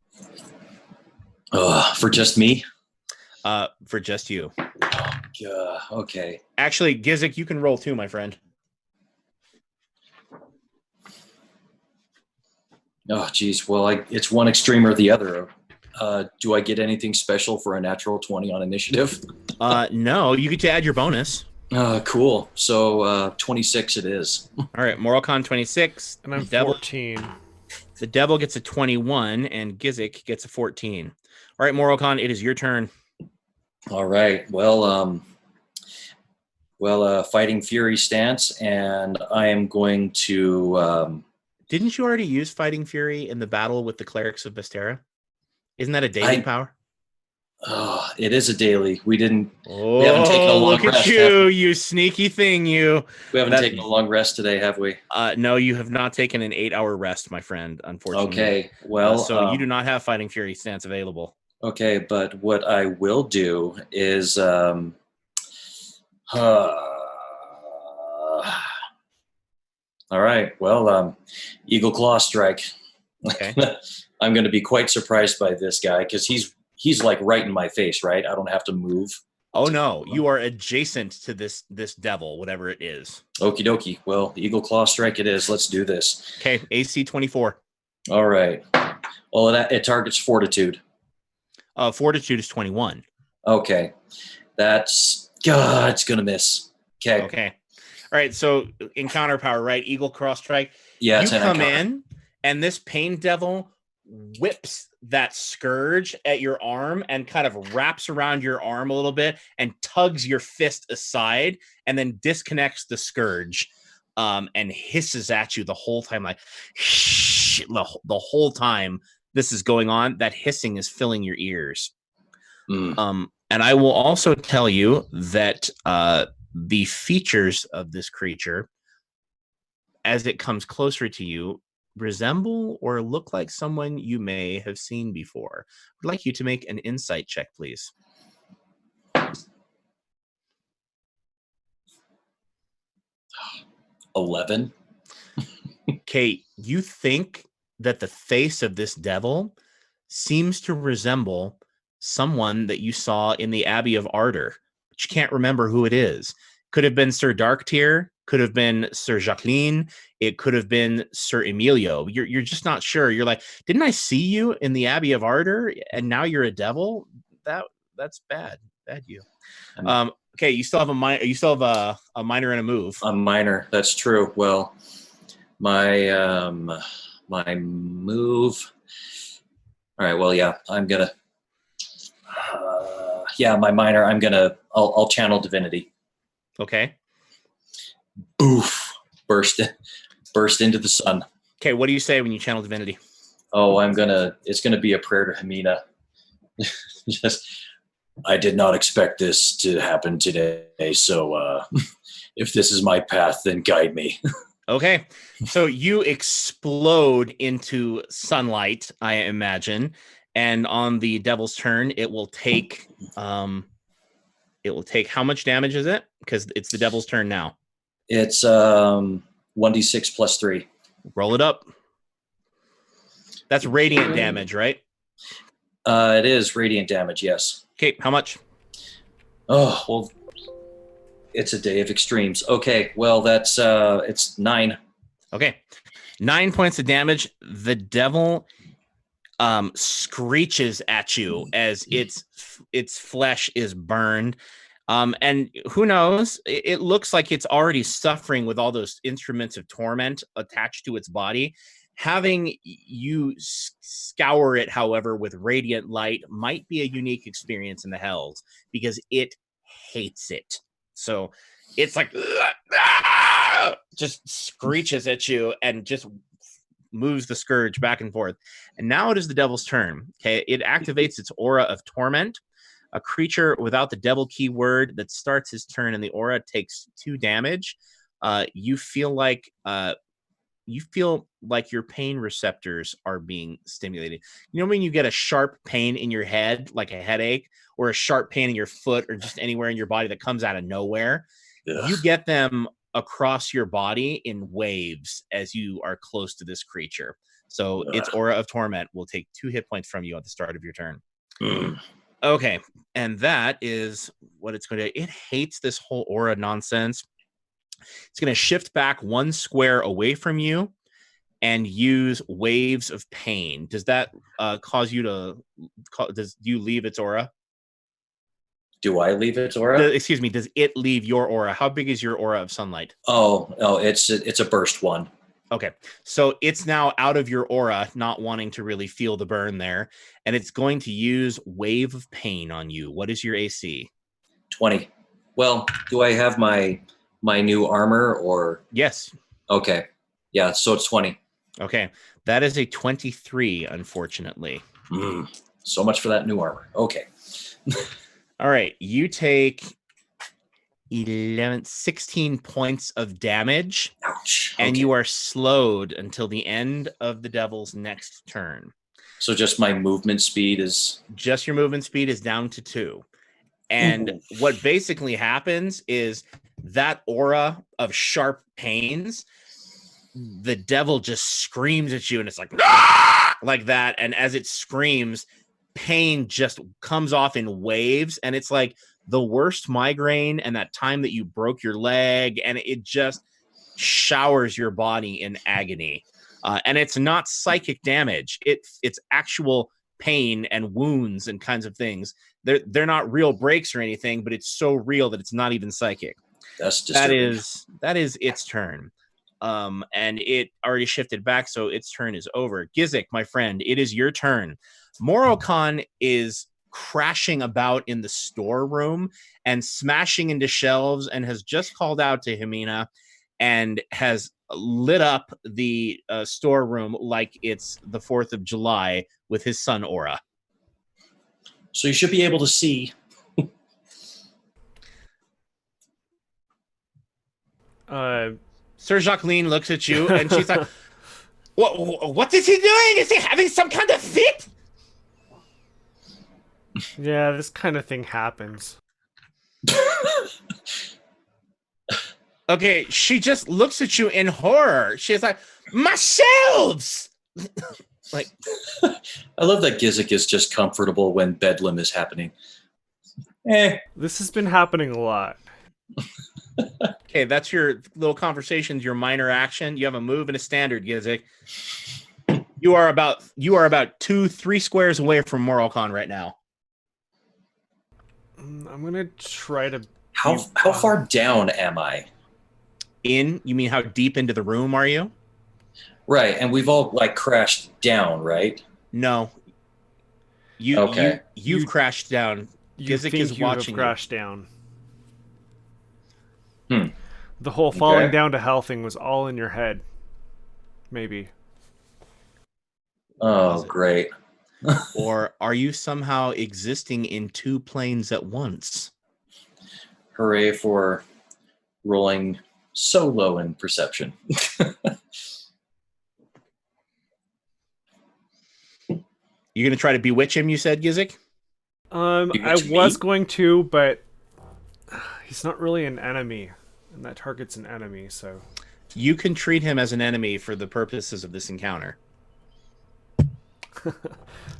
For just me?
For just you.
Okay.
Actually, Gizik, you can roll too, my friend.
Oh, geez. Well, it's one extreme or the other. Do I get anything special for a natural 20 on initiative?
No, you get to add your bonus.
Cool. So 26 it is.
All right, Moralcon 26.
And I'm
Devil,
14.
The devil gets a 21, and Gizik gets a 14. All right, Moralcon, it is your turn.
All right. Well, Fighting Fury stance, and I am going to...
Didn't you already use Fighting Fury in the battle with the clerics of Bestera? Isn't that a daily power?
It is a daily. We haven't taken a long
look
rest.
Look at you, you sneaky thing, you.
We haven't taken a long rest today, have we?
No, you have not taken an 8-hour rest, my friend, unfortunately.
Okay, well...
so you do not have Fighting Fury stance available.
Okay, but what I will do is... all right, well, Eagle Claw Strike.
Okay.
I'm going to be quite surprised by this guy because he's like right in my face, right? I don't have to move.
Oh no, you are adjacent to this devil, whatever it is.
Okie dokie. Well, Eagle Claw Strike it is. Let's do this.
Okay, AC 24.
All right. Well, it targets Fortitude.
Fortitude is 21.
Okay. It's going to miss. Okay.
Okay. All right, so encounter power, right? Eagle Cross Strike.
Yeah,
you come in, and this pain devil whips that scourge at your arm and kind of wraps around your arm a little bit and tugs your fist aside and then disconnects the scourge and hisses at you the whole time, like the whole time this is going on. That hissing is filling your ears. And I will also tell you that the features of this creature, as it comes closer to you, resemble or look like someone you may have seen before. I'd like you to make an insight check, please.
11.
Okay, you think that the face of this devil seems to resemble someone that you saw in the Abbey of Ardor, but you can't remember who it is. Could have been Sir Darktear, could have been Sir Jacqueline, it could have been Sir Emilio. You're just not sure. You're like, didn't I see you in the Abbey of Ardor, and now you're a devil? That's bad you. Okay, you still have a minor. You still have a minor and a move.
A minor. That's true. Well, my move. All right. Well, yeah, I'm gonna. My minor. I'll channel divinity.
Okay.
Boof! Burst into the sun.
Okay. What do you say when you channel divinity?
Oh, it's gonna be a prayer to Hamina. I did not expect this to happen today. So if this is my path, then guide me. Okay.
So you explode into sunlight, I imagine. And on the devil's turn, it will take how much damage is it? Because it's the devil's turn now.
It's 1d6 plus 3.
Roll it up. That's radiant damage, right?
It is radiant damage, yes.
Okay, how much?
Oh, well, it's a day of extremes. Okay, well, that's it's 9.
Okay. 9 points of damage. The devil screeches at you as its flesh is burned. And who knows? It looks like it's already suffering with all those instruments of torment attached to its body. Having you scour it, however, with radiant light might be a unique experience in the hells because it hates it. So it's like just screeches at you and just moves the scourge back and forth. And now it is the devil's turn. Okay, it activates its aura of torment. A creature without the devil keyword that starts his turn in the aura takes 2 damage. You feel like your pain receptors are being stimulated. You know when you get a sharp pain in your head, like a headache, or a sharp pain in your foot, or just anywhere in your body that comes out of nowhere? Ugh. You get them across your body in waves as you are close to this creature. So its aura of torment will take 2 hit points from you at the start of your turn. Okay, and that is what it's going to do. It hates this whole aura nonsense. It's going to shift back 1 square away from you and use waves of pain. Does that cause you to... do you leave its aura?
Do I leave its aura?
Excuse me, does it leave your aura? How big is your aura of sunlight?
Oh, it's a burst one.
Okay, so it's now out of your aura, not wanting to really feel the burn there, and it's going to use Wave of Pain on you. What is your AC?
20. Well, do I have my new armor or?
Yes.
Okay. Yeah, so it's 20.
Okay, that is a 23, unfortunately.
So much for that new armor. Okay.
All right, you take 16 points of damage.
Ouch.
And
okay.
you are slowed until the end of the devil's next turn.
So just my movement speed is...
Just your movement speed is down to 2. And what basically happens is that aura of sharp pains, the devil just screams at you, and it's like, "Ah!" like that. And as it screams, pain just comes off in waves, and it's like the worst migraine and that time that you broke your leg, and it just showers your body in agony. And it's not psychic damage. It's actual pain and wounds and kinds of things. They're not real breaks or anything, but it's so real that it's not even psychic.
That's disturbing.
That is its turn. And it already shifted back, so its turn is over. Gizik, my friend, it is your turn. Morokhan is crashing about in the storeroom and smashing into shelves and has just called out to Himina and has lit up the storeroom like it's the 4th of July with his sun aura.
So you should be able to see.
Sir Jacqueline looks at you and she's like, what is he doing? Is he having some kind of fit?
Yeah, this kind of thing happens.
Okay, she just looks at you in horror. She's like, my shelves! Like,
I love that Gizik is just comfortable when bedlam is happening.
This has been happening a lot.
Okay, that's your little conversations, your minor action. You have a move and a standard, Gizik. You are about 2-3 squares away from Morokhan right now.
I'm gonna try to...
How far down am I?
You mean how deep into the room are you?
Right, and we've all like crashed down, right?
No. You've crashed down. Gizik is watching you.
Crashed down. The whole falling down to hell thing was all in your head. Maybe.
Oh, great.
Or are you somehow existing in 2 planes at once?
Hooray for rolling so low in perception.
You're going to try to bewitch him, you said, Gizik?
I was going to, but he's not really an enemy. And that target's an enemy, so...
You can treat him as an enemy for the purposes of this encounter.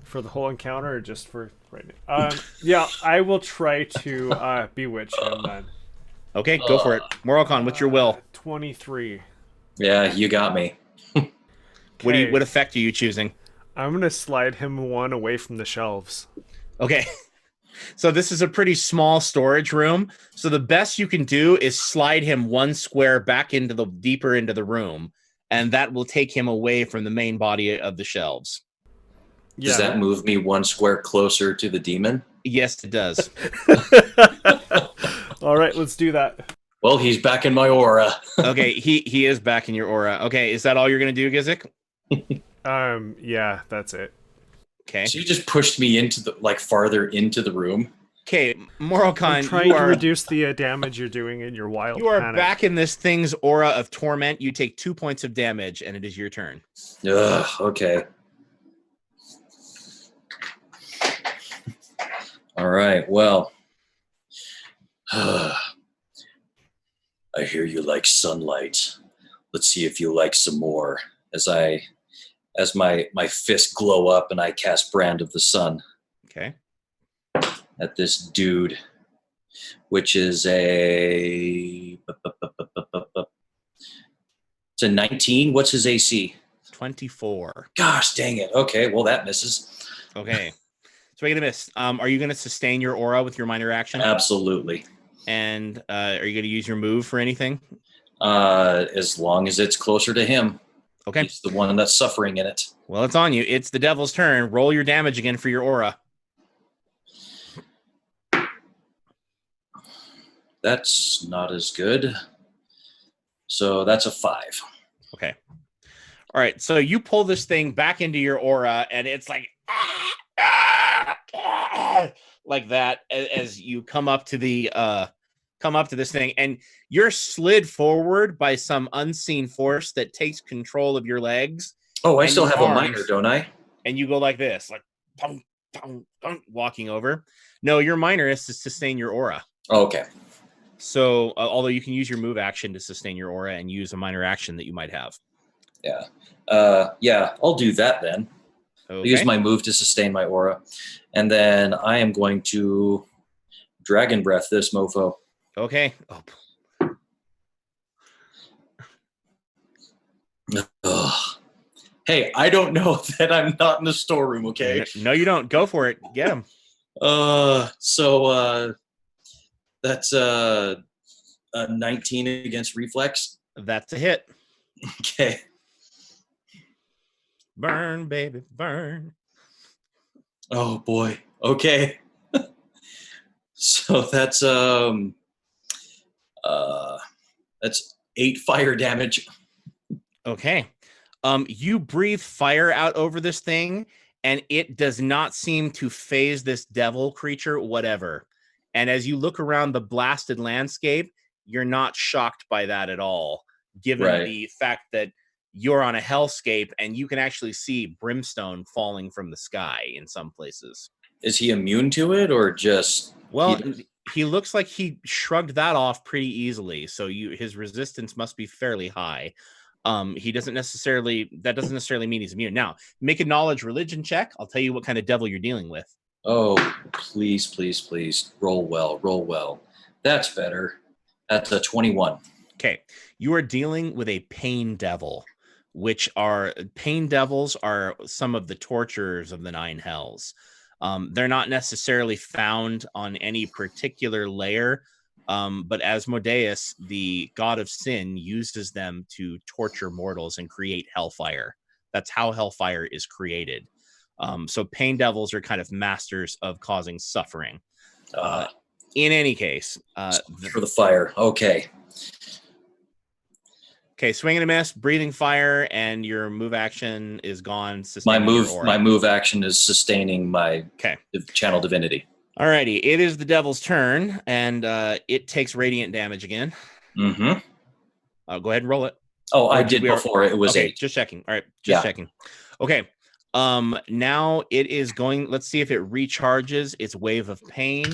For the whole encounter, or just for right now? Yeah, I will try to bewitch him then.
Okay, go for it. Morokhan, what's your will?
23.
Yeah, you got me.
What effect are you choosing?
I'm going to slide him 1 away from the shelves.
Okay. So this is a pretty small storage room. So the best you can do is slide him 1 square back deeper into the room, and that will take him away from the main body of the shelves.
Yeah.
Does that move me 1 square closer to the demon?
Yes, it does.
All right, let's do that.
Well, he's back in my aura.
Okay, he is back in your aura. Okay, is that all you're going to do, Gizik?
Yeah, that's it.
Okay.
So you just pushed me into farther into the room.
Okay, Morokhan,
I'm trying to reduce the damage you're doing in your wild
You are
panic.
back in this thing's aura of torment. You take 2 points of damage, and it is your turn.
Ugh, okay. All right, well. I hear you like sunlight. Let's see if you like some more. As my fists glow up and I cast Brand of the Sun
Okay.
at this dude, which is it's a 19. What's his AC?
24.
Gosh dang it. Okay, well that misses.
Okay. So we're gonna miss. Are you gonna sustain your aura with your minor action?
Absolutely.
And are you gonna use your move for anything?
As long as it's closer to him.
Okay.
He's the one that's suffering in it.
Well, it's on you. It's the devil's turn. Roll your damage again for your aura.
That's not as good. So that's a 5.
Okay. All right. So you pull this thing back into your aura, and it's like like that as you come up to this thing, and you're slid forward by some unseen force that takes control of your legs.
Oh, I still have a minor, don't I?
And you go like this, like dong, dong, dong, walking over. No, your minor is to sustain your aura.
Oh, okay.
So, although you can use your move action to sustain your aura and use a minor action that you might have.
Yeah. Yeah, I'll do that then.
Okay.
I'll use my move to sustain my aura. And then I am going to Dragon Breath this mofo.
Okay. Oh.
Ugh. Hey, I don't know that I'm not in the storeroom, okay?
No, you don't. Go for it. Get him.
So that's a 19 against reflex.
That's a hit.
Okay.
Burn, baby, burn.
Oh boy. Okay. So that's 8 fire damage.
Okay. You breathe fire out over this thing, and it does not seem to phase this devil creature whatever. And as you look around the blasted landscape, you're not shocked by that at all, given the fact that you're on a hellscape and you can actually see brimstone falling from the sky in some places.
Is he immune to it, or just...
Well, he looks like he shrugged that off pretty easily, so his resistance must be fairly high. That doesn't necessarily mean he's immune. Now, make a knowledge religion check. I'll tell you what kind of devil you're dealing with.
Oh, please, please, please. Roll well. That's better. That's a 21.
Okay. You are dealing with a pain devil, pain devils are some of the torturers of the 9 hells. They're not necessarily found on any particular layer, but Asmodeus, the god of sin, uses them to torture mortals and create hellfire. That's how hellfire is created. So pain devils are kind of masters of causing suffering. In any case,
for the fire. Okay.
Okay, swing and a miss, breathing fire, and your move action is gone.
My move action is sustaining my channel divinity.
Alrighty, it is the devil's turn, and it takes radiant damage again.
Mm-hmm.
Go ahead and roll it.
Oh, I did before. It was 8.
Just checking. All right, just checking. Okay. Now it is going. Let's see if it recharges its wave of pain,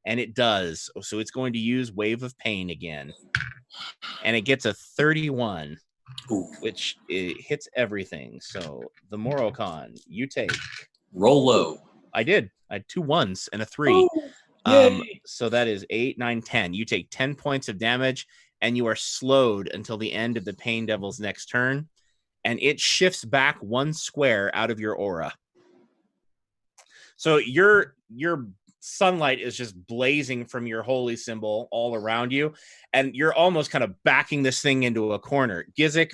and it does. So it's going to use wave of pain again, and it gets a 31, which hits everything. So the Morocon, you take.
Roll low.
I did. I had 2 1s and a 3. So that is 8, 9, 10. You take 10 points of damage, and you are slowed until the end of the Pain Devil's next turn. And it shifts back 1 square out of your aura. So your sunlight is just blazing from your holy symbol all around you, and you're almost kind of backing this thing into a corner. Gizik,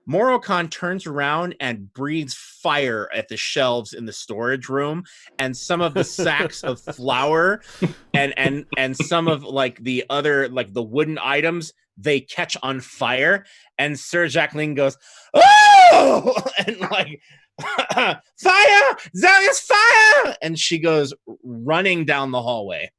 Morocon turns around and breathes fire at the shelves in the storage room, and some of the sacks of flour and some of like the other, like the wooden items, they catch on fire, and Sir Jacqueline goes, "Oh!" and like, "Fire! There is fire!" And she goes running down the hallway.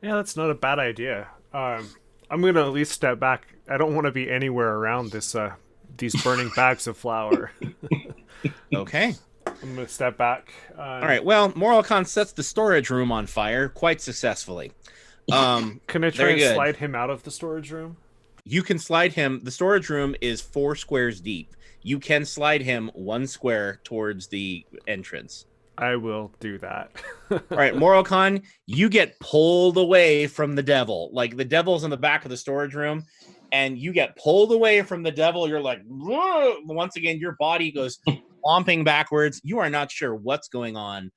Yeah, that's not a bad idea. I'm gonna at least step back. I don't want to be anywhere around these burning bags of flour.
Okay.
I'm gonna step back.
All right. Well, Morocon sets the storage room on fire quite successfully.
Can I try
very
and
good.
slide him out of the storage room?
You can slide him. The storage room is 4 squares deep. You can slide him 1 square towards the entrance.
I will do that.
All right, Morocon, you get pulled away from the devil. Like the devil's in the back of the storage room, and you get pulled away from the devil. You're like, whoa! Once again, your body goes flomping backwards. You are not sure what's going on.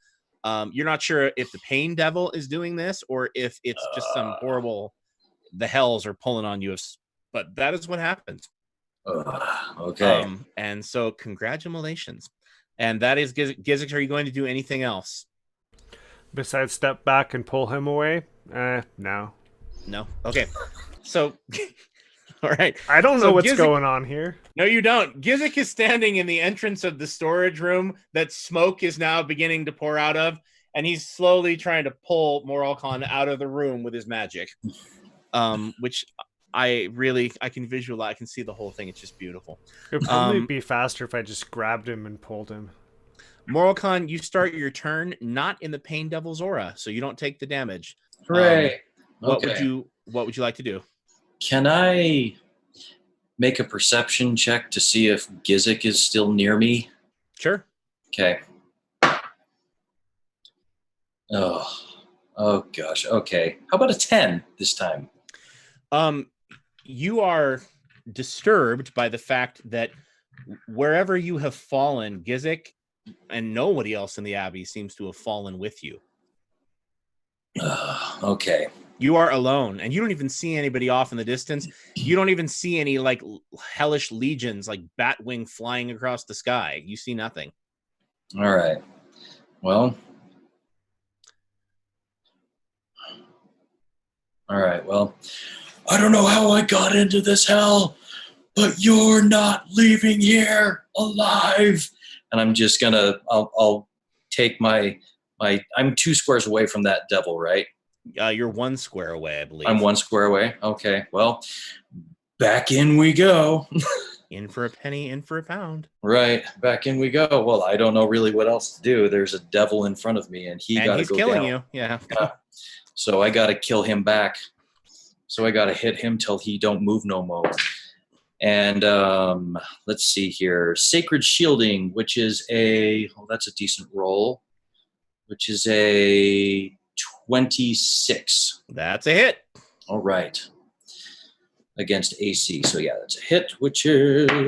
You're not sure if the pain devil is doing this or if it's just some horrible, the hells are pulling on you. But that is what happens.
Okay.
And so congratulations. And that is Gizzix. Are you going to do anything else?
Besides step back and pull him away? No.
No. Okay. So, all right.
I don't know what's going on here.
No, you don't. Gizzix is standing in the entrance of the storage room that smoke is now beginning to pour out of, and he's slowly trying to pull Moralcon out of the room with his magic. Which I can visualize. I can see the whole thing. It's just beautiful.
It would probably be faster if I just grabbed him and pulled him.
Moralcon, you start your turn not in the Pain Devil's aura, so you don't take the damage.
Hooray!
What would you like to do?
Can I make a perception check to see if Gizzix is still near me?
Sure.
Okay. Oh gosh. Okay. How about a 10 this time?
You are disturbed by the fact that wherever you have fallen, Gizzix and nobody else in the Abbey seems to have fallen with you.
Okay.
You are alone, and you don't even see anybody off in the distance. You don't even see any like hellish legions like Batwing flying across the sky. You see nothing.
All right. Well. All right. Well, I don't know how I got into this hell, but you're not leaving here alive. And I'm just gonna. I'll take my. I'm 2 squares away from that devil, right?
You're 1 square away, I believe.
I'm 1 square away. Okay. Well, back in we go.
In for a penny, in for a pound.
Right. Back in we go. Well, I don't know really what else to do. There's a devil in front of me, and he's
killing you. Yeah.
So I got to kill him back. So I got to hit him till he don't move no more. And let's see here. Sacred Shielding, which is that's a decent roll, which is a 26.
That's a hit.
All right. Against AC. So yeah, that's a hit, which is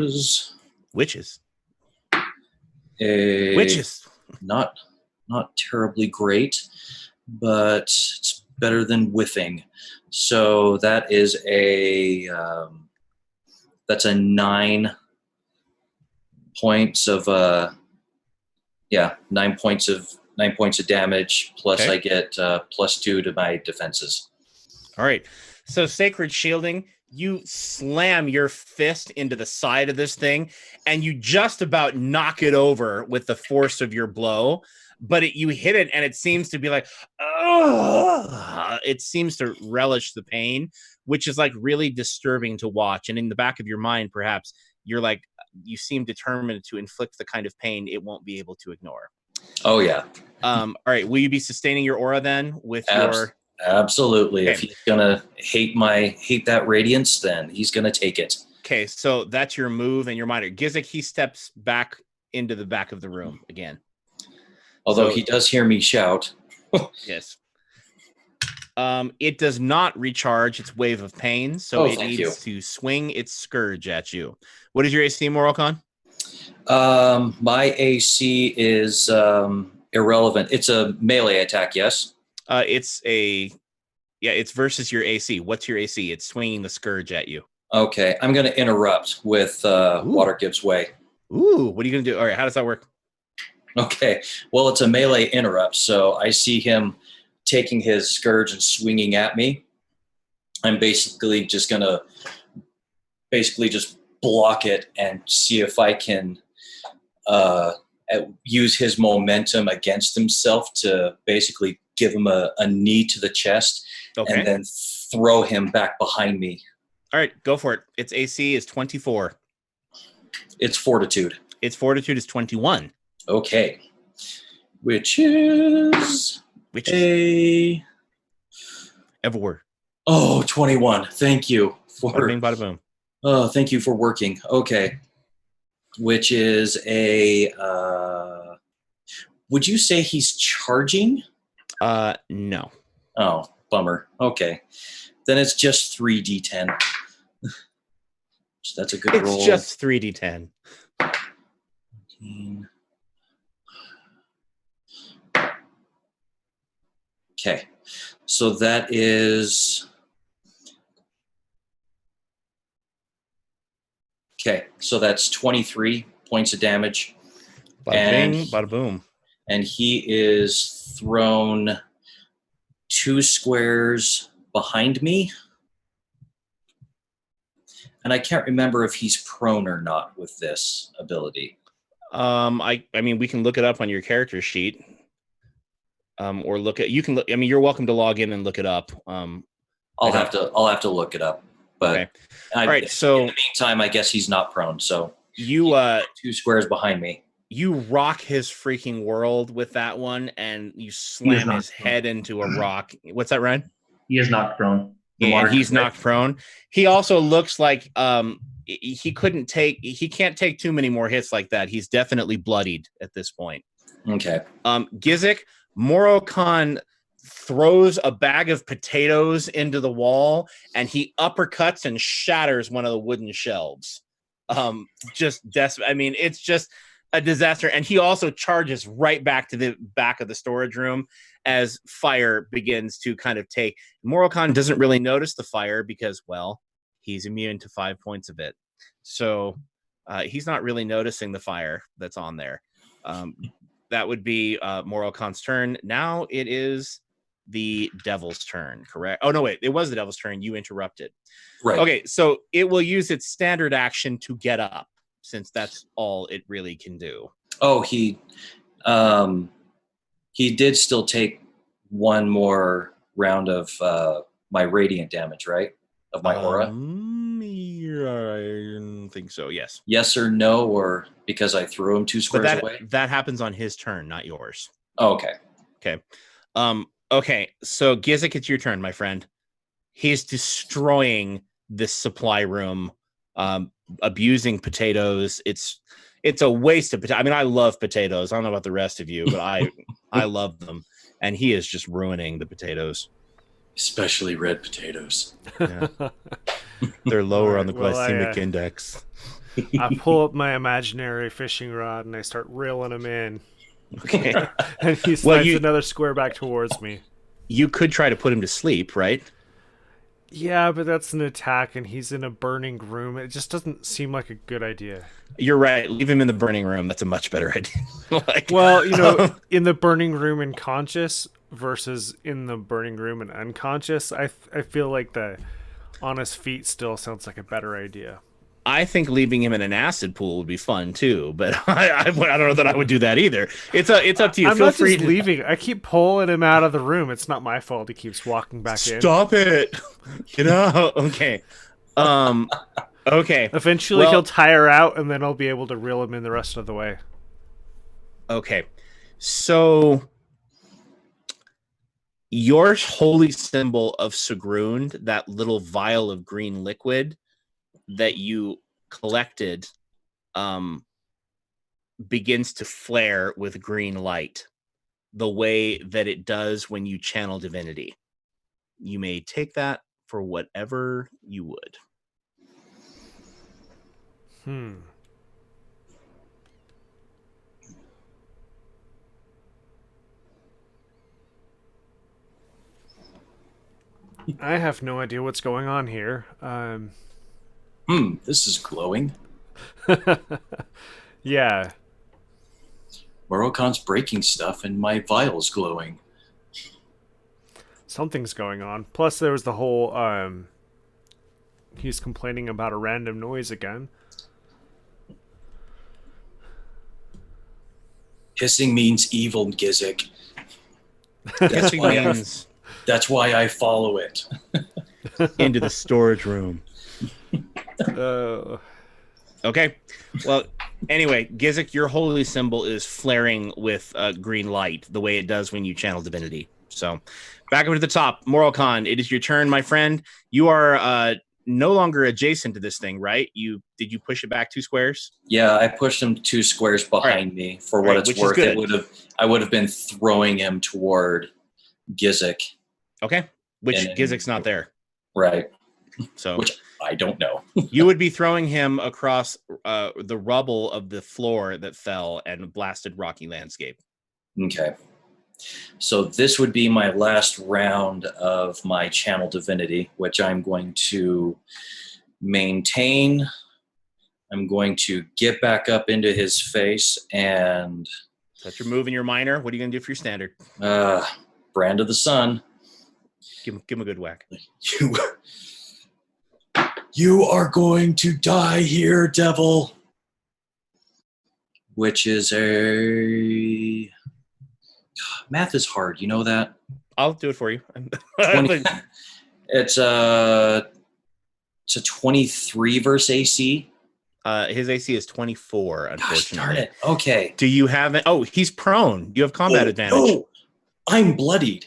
not terribly great, but it's better than whiffing. So that is that's a 9 points of 9 points of damage, plus I get +2 to my defenses.
All right. So Sacred Shielding, you slam your fist into the side of this thing, and you just about knock it over with the force of your blow, but you hit it, and it seems to be like, oh, it seems to relish the pain, which is like really disturbing to watch. And in the back of your mind, perhaps, you're like, you seem determined to inflict the kind of pain it won't be able to ignore.
Oh, yeah.
All right. Will you be sustaining your aura then with your...
Absolutely.
Okay.
If he's gonna hate that radiance, then he's gonna take it.
Okay, so that's your move and your minor. Gizzix, he steps back into the back of the room again.
Although he does hear me shout.
Yes. It does not recharge its wave of pain, so it needs to swing its scourge at you. What is your AC, Moralcon?
My AC is irrelevant. It's a melee attack, yes?
It's versus your AC. What's your AC? It's swinging the scourge at you.
Okay, I'm going to interrupt with Water Gives Way.
Ooh, what are you going to do? All right, how does that work?
Okay, well, it's a melee interrupt, so I see him taking his scourge and swinging at me. I'm basically just going to just block it and see if I can use his momentum against himself to basically give him a knee to the chest and then throw him back behind me.
All right, go for it. Its AC is 24.
It's Fortitude.
Its Fortitude is 21.
Okay. Which is
Ever.
Oh, 21. Thank you
Bada bing, bada boom.
thank you for working. Okay. Which is a would you say he's charging?
No.
Oh, bummer. Okay. Then it's just 3d10. So that's a good roll.
It's just 3d10.
Okay. So that is okay. So that's 23 points of damage.
Bada bing, bada boom.
And he is thrown 2 squares behind me. And I can't remember if he's prone or not with this ability.
I mean, we can look it up on your character sheet. Or look at, you can look, I mean, you're welcome to log in and look it up.
I'll have to look it up. But
okay. All right, so
in the meantime, I guess he's not prone. So
you
2 squares behind me.
You rock his freaking world with that one, and you slam his head into a rock. What's that, Ryan?
He is knocked prone.
And he's knocked prone. He also looks like he can't take too many more hits like that. He's definitely bloodied at this point.
Okay.
Gizik, Moro-Khan throws a bag of potatoes into the wall, and he uppercuts and shatters one of the wooden shelves. I mean, it's just a disaster. And he also charges right back to the back of the storage room as fire begins to kind of take. Moro-Khan doesn't really notice the fire because, well, he's immune to 5 points of it. So he's not really noticing the fire that's on there. That would be Moro-Khan's turn. Now it is the devil's turn, correct? Oh, no, wait. It was the devil's turn. You interrupted.
Right.
Okay, so it will use its standard action to get up, since that's all it really can do.
Oh, he did still take one more round of my radiant damage, right? Of my aura?
Yeah, I didn't think so, yes.
Yes or no, or because I threw him 2 squares away?
That happens on his turn, not yours.
Oh, okay.
Okay. Okay, so Gizik, it's your turn, my friend. He's destroying this supply room, abusing potatoes. It's a waste of potatoes. I mean, I love potatoes. I don't know about the rest of you, but I love them. And he is just ruining the potatoes.
Especially red potatoes.
Yeah. They're lower on the glycemic index.
I pull up my imaginary fishing rod and I start reeling him in.
Okay.
And he slides another square back towards me.
You could try to put him to sleep, right?
Yeah, but that's an attack and he's in a burning room. It just doesn't seem like a good idea.
You're right. Leave him in the burning room. That's a much better idea.
Well, in the burning room and conscious versus in the burning room and unconscious, I feel like the on his feet still sounds like a better idea.
I think leaving him in an acid pool would be fun too, but I don't know that I would do that either. It's up to you.
I'm not just leaving. I keep pulling him out of the room. It's not my fault. He keeps walking back in.
Stop it. Okay. Okay.
Eventually he'll tire out and then I'll be able to reel him in the rest of the way.
Okay. So your holy symbol of Sigrund, that little vial of green liquid that you collected, begins to flare with green light the way that it does when you channel divinity. You may take that for whatever you would.
I have no idea what's going on here.
This is glowing.
Yeah.
Moro-Khan's breaking stuff and my vial's glowing.
Something's going on. Plus there was the whole he's complaining about a random noise again.
Hissing means evil, Gizik. That's why I follow it.
Into the storage room. Okay. Well, anyway, Gizik, your holy symbol is flaring with green light, the way it does when you channel divinity. So back up to the top, Moralcon, it is your turn, my friend. You are no longer adjacent to this thing, right? Did you push it back 2 squares?
Yeah, I pushed him 2 squares behind me for what it's worth. I would have been throwing him toward Gizik.
Okay. Which Gizik's not there.
Right.
So
which I don't know.
You would be throwing him across the rubble of the floor that fell and blasted rocky landscape.
Okay. So this would be my last round of my channel divinity, which I'm going to maintain. I'm going to get back up into his face and...
So that's your move in your minor. What are you going to do for your standard?
Brand of the Sun.
Give him a good whack.
You are going to die here, devil. Which is a... Math is hard, you know that?
I'll do it for you.
20, it's a 23 versus AC.
His AC is 24, unfortunately.
Gosh, darn it. Okay.
Do you have it? Oh, he's prone. You have combat advantage.
No, I'm bloodied.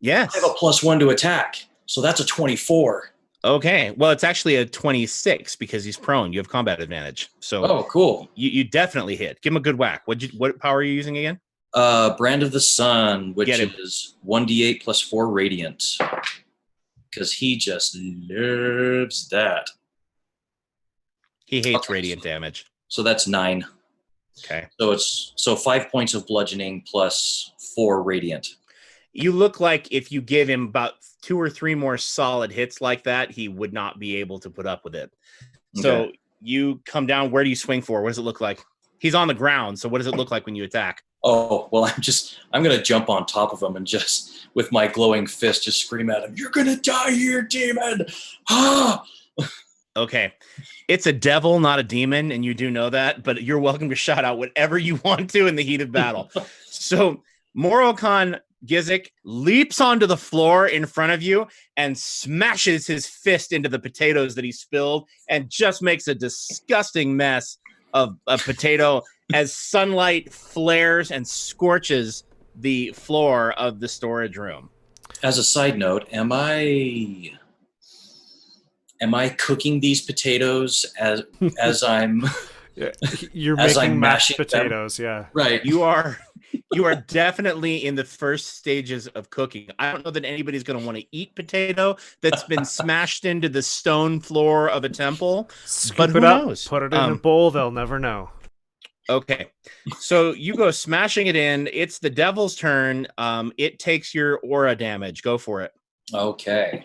Yes.
I have a +1 to attack, so that's a 24.
Okay. Well, it's actually a 26 because he's prone. You have combat advantage. So
oh, cool.
You definitely hit. Give him a good whack. What power are you using again?
Brand of the Sun, which is 1d8 plus 4 radiant. Because he just loves that.
He hates radiant damage.
So that's 9.
Okay.
So 5 points of bludgeoning plus 4 radiant.
You look like if you give him about 2 or 3 more solid hits like that, he would not be able to put up with it. So
Okay.
You come down. Where do you swing for? What does it look like? He's on the ground. So what does it look like when you attack?
Oh, well, I'm going to jump on top of him and just, with my glowing fist, just scream at him, "You're going to die here, demon!" Ah!
Okay. It's a devil, not a demon, and you do know that, but you're welcome to shout out whatever you want to in the heat of battle. So Moralcon Gizik leaps onto the floor in front of you and smashes his fist into the potatoes that he spilled and just makes a disgusting mess of a potato as sunlight flares and scorches the floor of the storage room.
As a side note, am I cooking these potatoes as I'm
yeah, you're
as
making
I'm
mashed
mashing
potatoes,
them?
yeah.
Right.
You are definitely in the first stages of cooking. I don't know that anybody's going to want to eat potato that's been smashed into the stone floor of a temple.
Scoop
but who
it up,
knows?
put it in a bowl, they'll never know.
Okay. So you go smashing it in. It's the devil's turn. It takes your aura damage. Go for it.
Okay.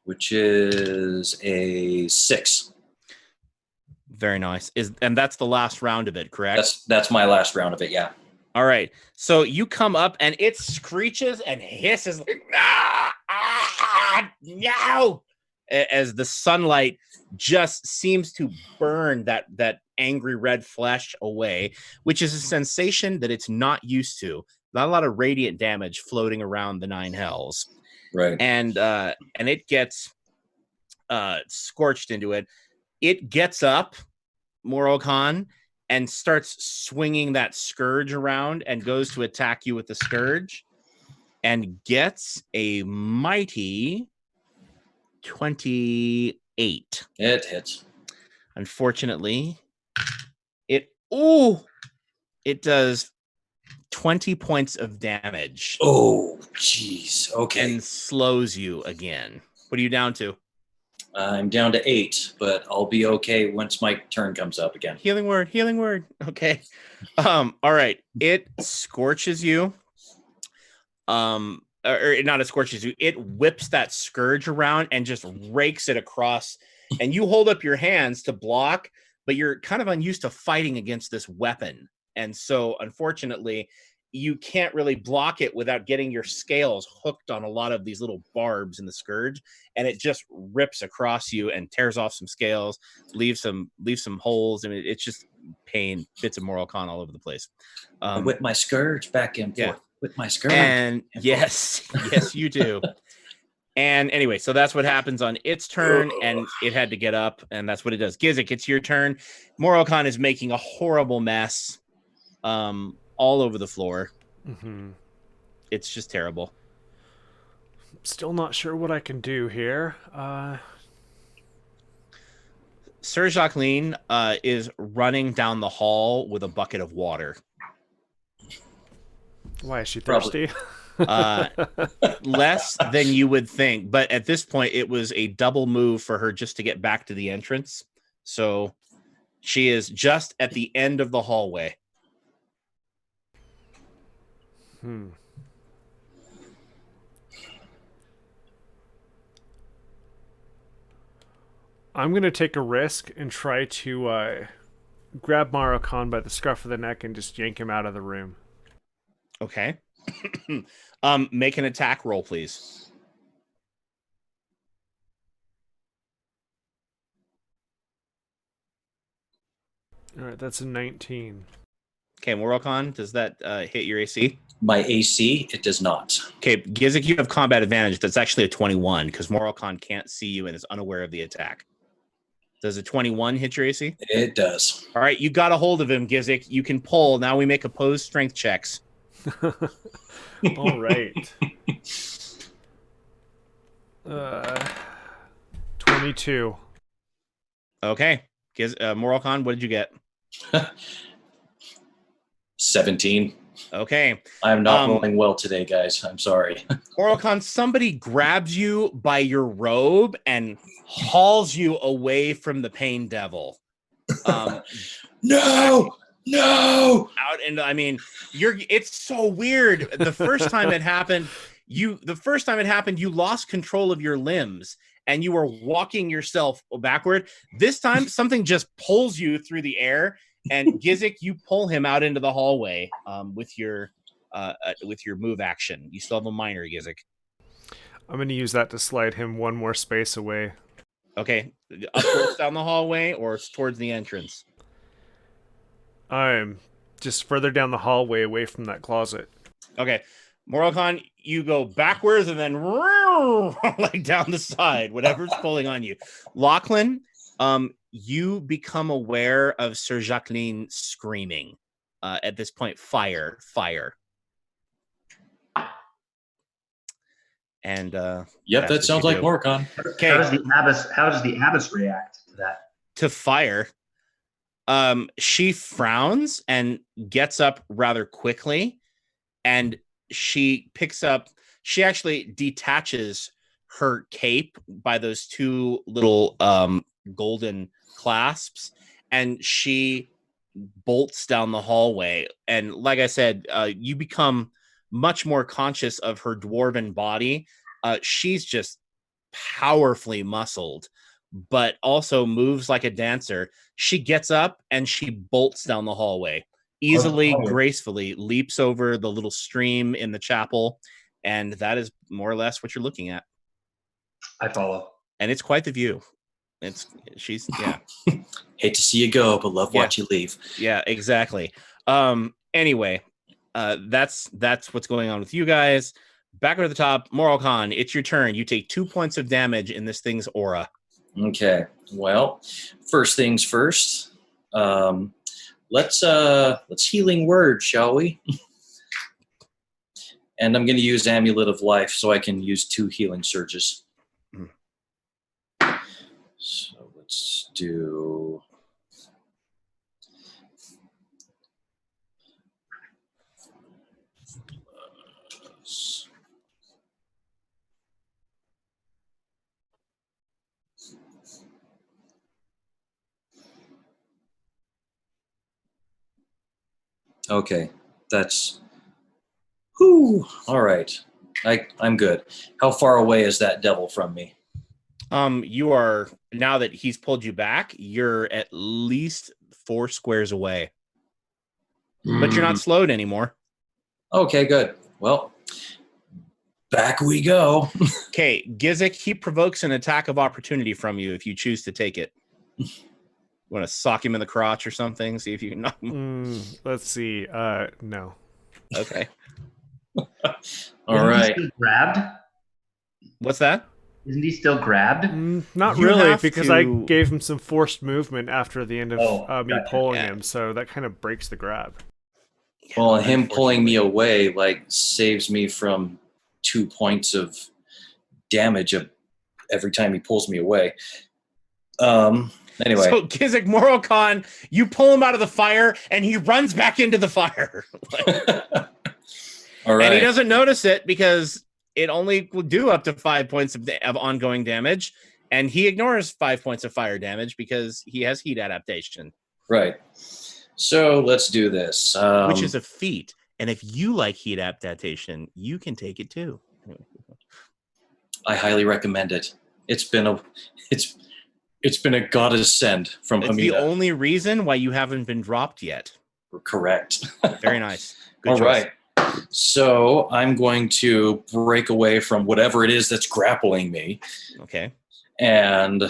Which is a 6.
Very nice. And that's the last round of it, correct?
That's my last round of it, yeah.
All right. So you come up and it screeches and hisses like, no, as the sunlight just seems to burn that angry red flesh away, which is a sensation that it's not used to. Not a lot of radiant damage floating around the 9 hells.
Right.
And it gets scorched into it. It gets up, Moralcon, and starts swinging that scourge around and goes to attack you with the scourge and gets a mighty 28.
It hits.
Unfortunately, it does 20 points of damage.
Oh, jeez. Okay.
And slows you again. What are you down to?
I'm down to 8, but I'll be okay once my turn comes up again.
Healing word. Okay. All right. It scorches you. Or not, it scorches you. It whips that scourge around and just rakes it across. And you hold up your hands to block, but you're kind of unused to fighting against this weapon. And so, unfortunately, you can't really block it without getting your scales hooked on a lot of these little barbs in the scourge, and it just rips across you and tears off some scales, leaves some holes. I mean, it's just pain, bits of Moralcon all over the place.
I whip my scourge back and forth.
Yeah.
With my scourge.
And yes, you do. And anyway, so that's what happens on its turn, and it had to get up, and that's what it does. Gizik, it's your turn. Moralcon is making a horrible mess all over the floor.
Mm-hmm.
It's just terrible.
Still not sure what I can do here.
Sir Jacqueline is running down the hall with a bucket of water.
Why is she thirsty?
Less than you would think, but at this point it was a double move for her just to get back to the entrance. So she is just at the end of the hallway.
I'm going to take a risk and try to grab Maro-Khan by the scruff of the neck and just yank him out of the room.
Okay. Make an attack roll, please.
All right, that's a 19.
Okay, Morocon, does that hit your AC?
My AC, it does not.
Okay, Gizik, you have combat advantage. That's actually a 21 because Morocon can't see you and is unaware of the attack. Does a 21 hit your AC?
It does.
All right, you got a hold of him, Gizik. You can pull. Now we make opposed strength checks.
All right. 22.
Okay. Morocon, what did you get?
17.
Okay.
I'm not rolling well today, guys. I'm sorry.
Morocon, somebody grabs you by your robe and hauls you away from the pain devil.
No!
Out, and I mean, it's so weird. The first time it happened, you lost control of your limbs and you were walking yourself backward. This time something just pulls you through the air, and Gizik, you pull him out into the hallway with your move action. You still have a minor, Gizik.
I'm going to use that to slide him one more space away.
Okay. Upwards down the hallway or towards the entrance?
I'm just further down the hallway away from that closet.
Okay. Morocon, you go backwards and then like down the side, whatever's pulling on you. Lachlan, you become aware of Sir Jacqueline screaming. At this point, fire. And
yep, that sounds like Morocon.
Okay.
How does the abbess react to that?
To fire. She frowns and gets up rather quickly, and she actually detaches her cape by those two little golden clasps, and she bolts down the hallway. And like I said, you become much more conscious of her dwarven body. She's just powerfully muscled, but also moves like a dancer. She gets up and she bolts down the hallway, easily, gracefully, leaps over the little stream in the chapel, and that is more or less what you're looking at.
I follow.
And it's quite the view. She's
Hate to see you go, but love watch you leave.
Yeah, exactly. Anyway, that's what's going on with you guys. Back over the top, Morocon, it's your turn. You take 2 points of damage in this thing's aura.
Okay. Well, first things first. Let's healing word, shall we? And I'm going to use Amulet of Life so I can use 2 healing surges. So let's do. Okay, that's. Whew. All right, I'm good. How far away is that devil from me?
You are, now that he's pulled you back, you're at least 4 squares away. But you're not slowed anymore.
Okay, good. Well, back we go.
Okay, Gizik, he provokes an attack of opportunity from you if you choose to take it. Want to sock him in the crotch or something? See if you can knock him.
Let's see. No.
Okay.
All right.
Still grabbed?
What's that?
Isn't he still grabbed?
Not
You
really,
have
because
to-
I gave him some forced movement after the end of me
gotcha.
pulling
Yeah.
him, so that kind of breaks the grab.
Well, him pulling me away like saves me from 2 points of damage every time he pulls me away. Anyway.
So Kizik Morocon, you pull him out of the fire and he runs back into the fire.
All right.
And he doesn't notice it because it only will do up to 5 points of ongoing damage. And he ignores 5 points of fire damage because he has heat adaptation.
Right. So let's do this.
Which is a feat. And if you like heat adaptation, you can take it too.
I highly recommend it. It's been a goddess send from
It's
Amina.
the only reason why you haven't been dropped yet.
Correct.
Very nice. Good
All
choice.
right. So I'm going to break away from whatever it is that's grappling me.
Okay.
And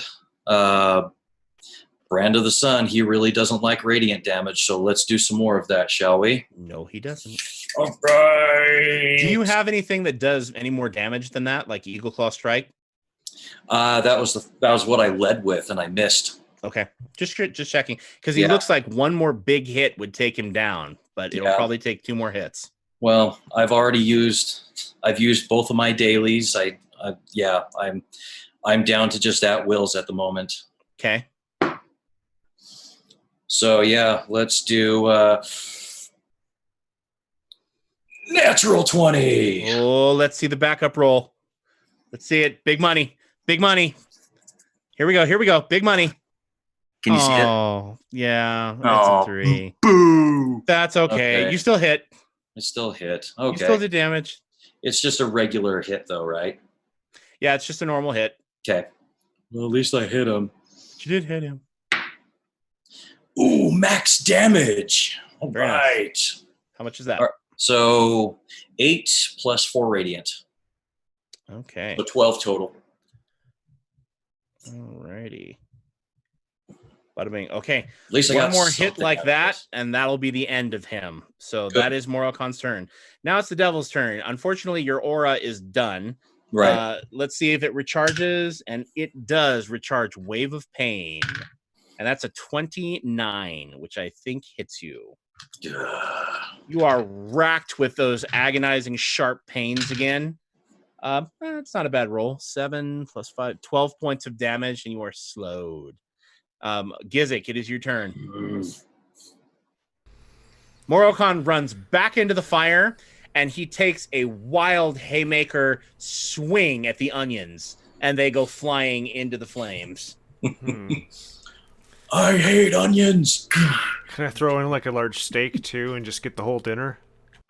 Brand of the Sun, he really doesn't like radiant damage, so let's do some more of that, shall we?
No, he doesn't.
All right.
Do you have anything that does any more damage than that, like Eagle Claw Strike?
That was what I led with, and I missed.
Okay, just checking, because he looks like one more big hit would take him down, but it'll probably take 2 more hits.
Well, I've used both of my dailies. I'm down to just at wills at the moment.
Okay.
So yeah, let's do natural 20.
Oh, let's see the backup roll. Let's see it. Big money. Big money. Here we go. Big money.
Can you see it?
Oh, yeah. That's a 3.
Boo.
That's okay. You still hit.
I still hit. Okay.
You still did damage.
It's just a regular hit, though, right?
Yeah, it's just a normal hit.
Okay. Well, at least I hit him.
You did hit him.
Ooh, max damage. All
Very
right.
nice. How much is that?
All right. So 8 plus 4 radiant.
Okay.
So 12 total.
Alrighty. Bada bing. Okay.
At least I
One
got
more hit
something
like
out of
that,
this.
and that'll be the end of him. So
Good.
that is Moroccon's turn. Now it's the devil's turn. Unfortunately, your aura is done.
Right.
Let's see if it recharges, and it does recharge Wave of Pain. And that's a 29, which I think hits you. You are racked with those agonizing, sharp pains again. It's not a bad roll. 7 plus 5, 12 points of damage, and you are slowed. Gizik, it is your turn. Morocon runs back into the fire, and he takes a wild haymaker swing at the onions, and they go flying into the flames.
I hate onions.
Can I throw in like a large steak too and just get the whole dinner?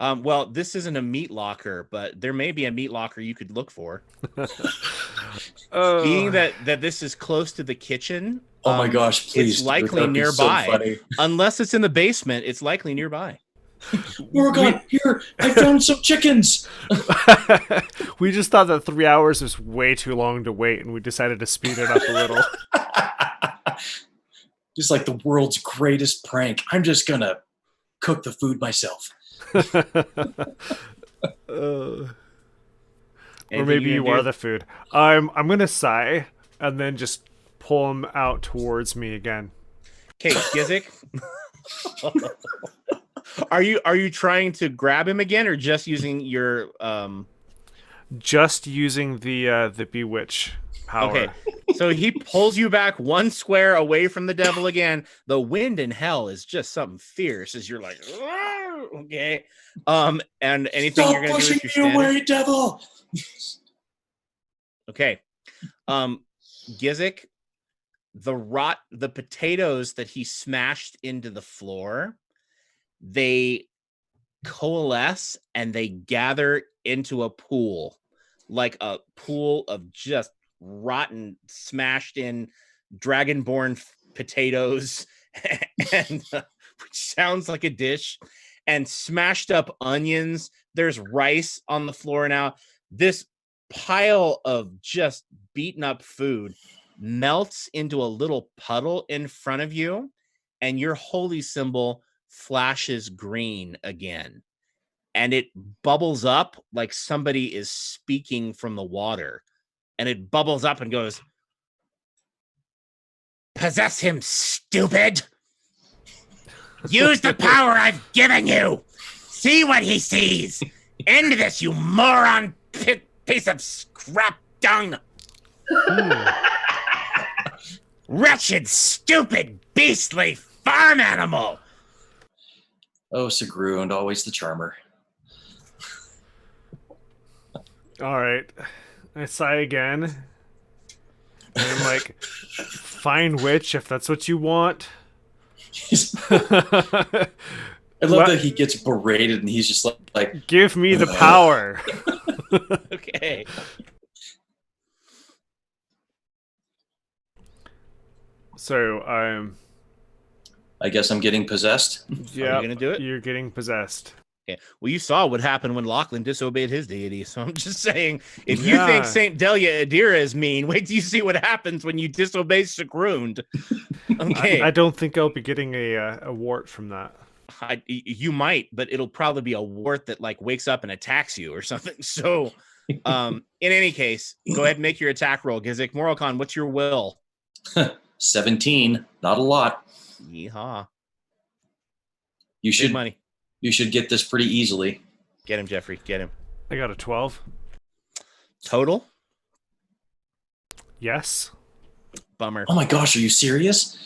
Well, this isn't a meat locker, but there may be a meat locker you could look for. Being that this is close to the kitchen.
Oh my gosh, please.
It's likely nearby. So unless it's in the basement, it's likely nearby.
Morgan, here, I found some chickens.
We just thought that 3 hours was way too long to wait, and we decided to speed it up a little.
Just like the world's greatest prank. I'm just gonna cook the food myself.
Or maybe you are the food. I'm gonna sigh and then just pull him out towards me again.
Okay, Gizik. Are you trying to grab him again, or just using your
Just using the bewitch power.
Okay, so he pulls you back 1 square away from the devil again. The wind in hell is just something fierce as you're like, okay. And anything
Stop
you're gonna do
pushing
with your
me
standard?
away, devil.
Okay. Gizik, the potatoes that he smashed into the floor, they coalesce and they gather into a pool, like a pool of just rotten, smashed in dragonborn potatoes, and which sounds like a dish, and smashed up onions. There's rice on the floor now. This pile of just beaten up food melts into a little puddle in front of you, and your holy symbol flashes green again, and it bubbles up like somebody is speaking from the water, and it bubbles up and goes, "Possess him, stupid! Use the power I've given you!" see what he sees. End this, you moron piece of scrap dung. Wretched, stupid, beastly farm animal.
Oh, Sigrun, always the charmer.
All right. I sigh again. And I'm like, fine, witch, if that's what you want.
I love that he gets berated and he's just like
give me the power.
Okay.
So
I guess I'm getting possessed.
Yeah,
Are you gonna do it?
You're getting possessed.
Okay. Well, you saw what happened when Lachlan disobeyed his deity, so I'm just saying, if you think Saint Delia Adira is mean, wait till you see what happens when you disobey Sigrun. Okay.
I don't think I'll be getting a wart from that.
You might, but it'll probably be a wart that like wakes up and attacks you or something. So, in any case, go ahead and make your attack roll. Gizik, Morocon, what's your will?
17, not a lot.
Yeehaw!
You should
Big money.
You should get this pretty easily.
Get him, Jeffrey. Get him.
I got a 12.
Total?
Yes.
Bummer.
Oh my gosh, are you serious?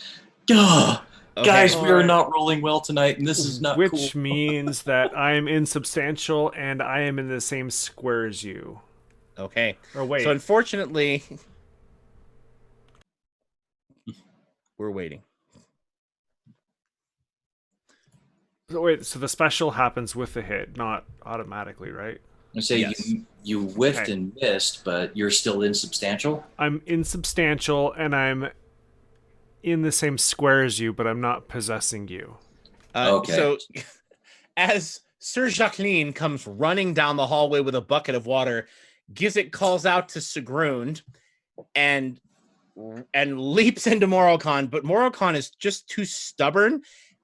Duh. Okay. Guys, we are not rolling well tonight, and this is not cool.
Which means that I am insubstantial, and I am in the same square as you.
Okay.
Or wait.
So unfortunately, we're waiting.
So wait, so the special happens with the hit, not automatically, right?
I say yes. You whiffed and missed, but you're still insubstantial?
I'm insubstantial, and I'm in the same square as you, but I'm not possessing you.
Okay. So as Sir Jacqueline comes running down the hallway with a bucket of water, Gizik calls out to Sigrun and leaps into Morocon, but Morocon is just too stubborn,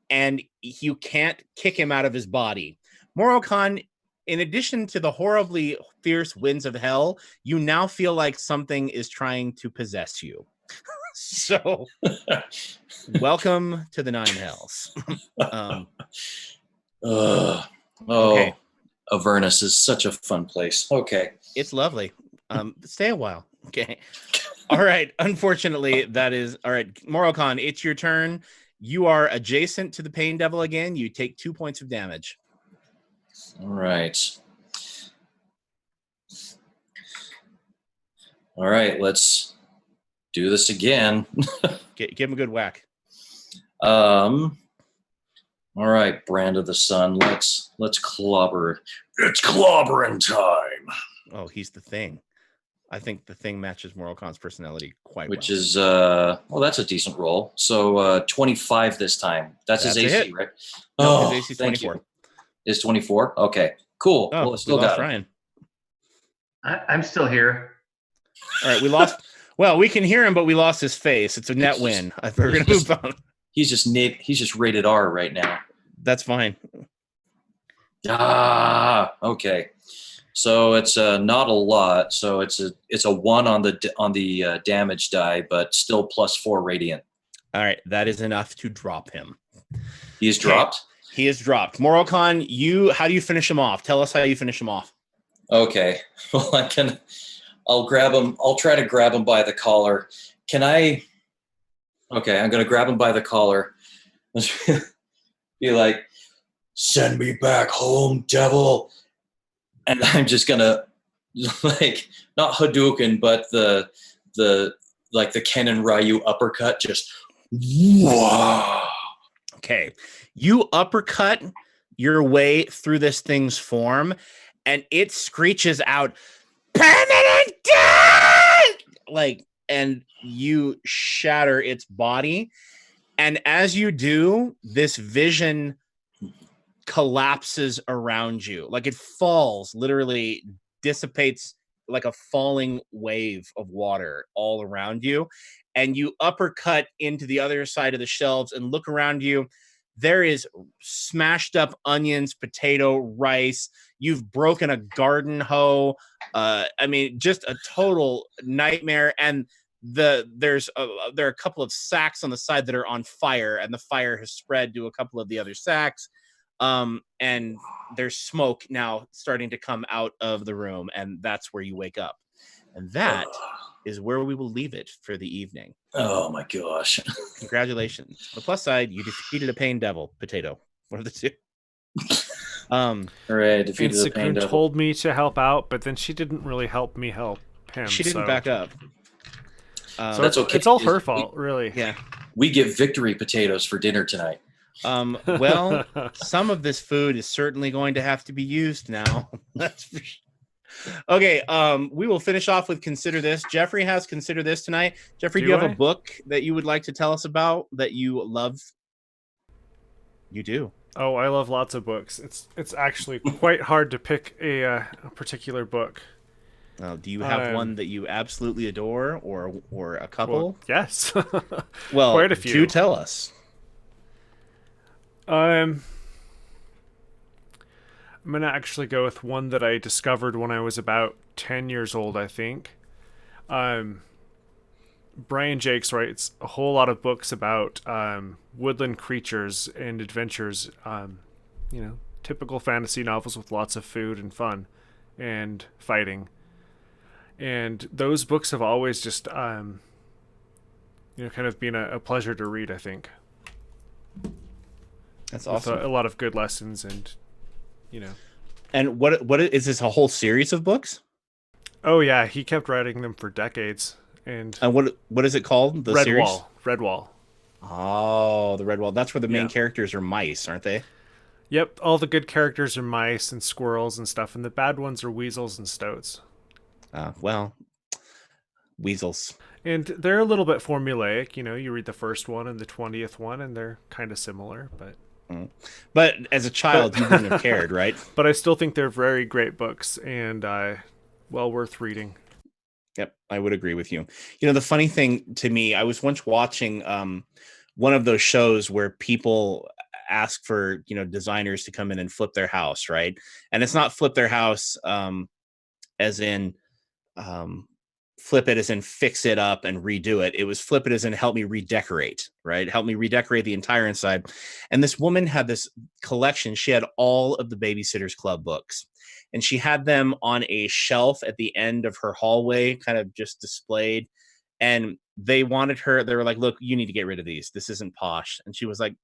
and you can't kick him out of his body. Morocon, in addition to the horribly fierce winds of hell, you now feel like something is trying to possess you. So, welcome to the Nine Hells.
Okay. Avernus is such a fun place. Okay.
It's lovely. Stay a while. Okay. All right. Unfortunately, that is... All right, Morocon, it's your turn. You are adjacent to the Pain Devil again. You take 2 points of damage.
All right. All right, let's do this again.
Give him a good whack.
All right, Brand of the Sun. Let's clobber. It's clobbering time.
Oh, he's the Thing. I think the Thing matches Morocon's personality quite well.
Which is, well, that's a decent roll. So 25 this time. That's his AC, right?
No, his AC is 24.
Is 24? Okay, cool.
Oh,
well, still
we lost
got
Ryan.
I'm still here.
All right, we lost. Well, we can hear him, but we lost his face. It's a net win. We're going to move on.
He's just rated R right now.
That's fine.
Okay. So it's not a lot. So it's a 1 on the damage die, but still +4 radiant.
All right, that is enough to drop him.
He is dropped.
He is dropped. Morocon, how do you finish him off? Tell us how you finish him off.
Okay. Well, I'll grab him. I'll try to grab him by the collar. Can I? Okay, I'm gonna grab him by the collar. Be like, "Send me back home, devil." And I'm just gonna, like, not Hadouken, but the Ken and Ryu uppercut, just wow.
Okay, you uppercut your way through this thing's form, and it screeches out, "Permanent death!" And you shatter its body. And as you do, this vision collapses around you. Like it falls, literally dissipates like a falling wave of water all around you. And you uppercut into the other side of the shelves and look around you. There is smashed up onions, potato, rice. You've broken a garden hoe. Just a total nightmare. And there are a couple of sacks on the side that are on fire, and the fire has spread to a couple of the other sacks. And there's smoke now starting to come out of the room, and that's where you wake up. And that is where we will leave it for the evening.
Oh my gosh.
Congratulations. On the plus side, you defeated a pain devil. Potato. One of the two.
Hooray, defeated the pain
Sakun
devil.
told me to help out, but then she didn't really help me help him.
She didn't
so.
back up.
So
That's okay.
It's all her fault, really.
Yeah.
We get victory potatoes for dinner tonight.
Well, some of this food is certainly going to have to be used now. That's for sure. Okay, we will finish off with Consider This. Jeffrey has Consider This tonight. Jeffrey, do you have a book that you would like to tell us about that you love? You do.
Oh, I love lots of books. It's actually quite hard to pick a particular book.
Do you have one that you absolutely adore, or a couple?
Well, yes.
Well,
quite a few.
Do tell us.
I'm gonna actually go with one that I discovered when I was about 10 years old, I think. Brian Jakes writes a whole lot of books about woodland creatures and adventures. Typical fantasy novels with lots of food and fun and fighting. And those books have always just, kind of been a pleasure to read, I think.
That's awesome.
With a lot of good lessons and,
And what is this, a whole series of books?
Oh, yeah. He kept writing them for decades. And
what is it called? The series?
Redwall.
Oh, the Redwall. That's where the main characters are mice, aren't they?
Yep. All the good characters are mice and squirrels and stuff. And the bad ones are weasels and stoats.
Well, weasels.
And they're a little bit formulaic. You read the first one and the 20th one, and they're kind of similar.
But as a child, you wouldn't have cared, right?
But I still think they're very great books and well worth reading.
Yep, I would agree with you. The funny thing to me, I was once watching one of those shows where people ask for, designers to come in and flip their house, right? And it's not flip their house as in flip it as in fix it up and redo it. It was flip it as in help me redecorate, right? Help me redecorate the entire inside. And this woman had this collection. She had all of the Babysitters Club books, and she had them on a shelf at the end of her hallway, kind of just displayed. And they wanted her, they were like, look, you need to get rid of these. This isn't posh. And she was like,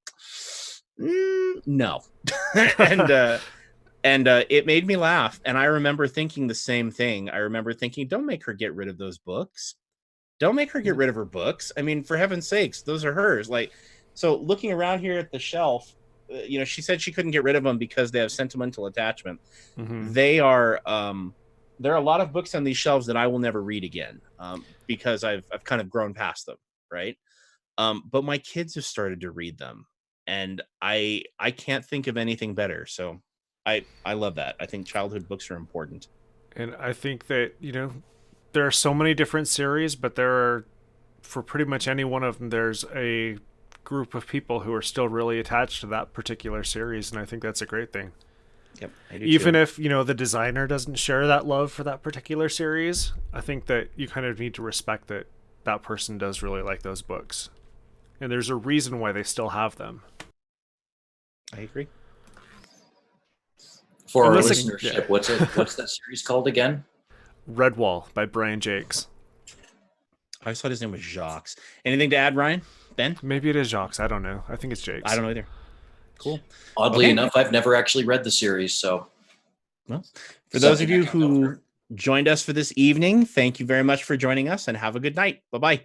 no. And it made me laugh. And I remember thinking the same thing. I remember thinking, don't make her get rid of those books. Don't make her get rid of her books. I mean, for heaven's sakes, those are hers. So looking around here at the shelf, she said she couldn't get rid of them because they have sentimental attachment. Mm-hmm. There are a lot of books on these shelves that I will never read again because I've kind of grown past them, right? But my kids have started to read them, and I can't think of anything better. So I love that. I think childhood books are important.
And I think that, there are so many different series, but there are, for pretty much any one of them, there's a group of people who are still really attached to that particular series. And I think that's a great thing.
Yep, I do
Even
too.
if, the designer doesn't share that love for that particular series, I think that you kind of need to respect that that person does really like those books. And there's a reason why they still have them.
I agree.
For our listenership, what's that series called again?
Redwall by Brian Jakes.
I just thought his name was Jacques. Anything to add, Ryan? Ben?
Maybe it is Jacques. I don't know. I think it's Jakes.
I don't know either. Cool.
Oddly enough, I've never actually read the series, so.
Well, for those of you who joined us for this evening, thank you very much for joining us, and have a good night. Bye-bye.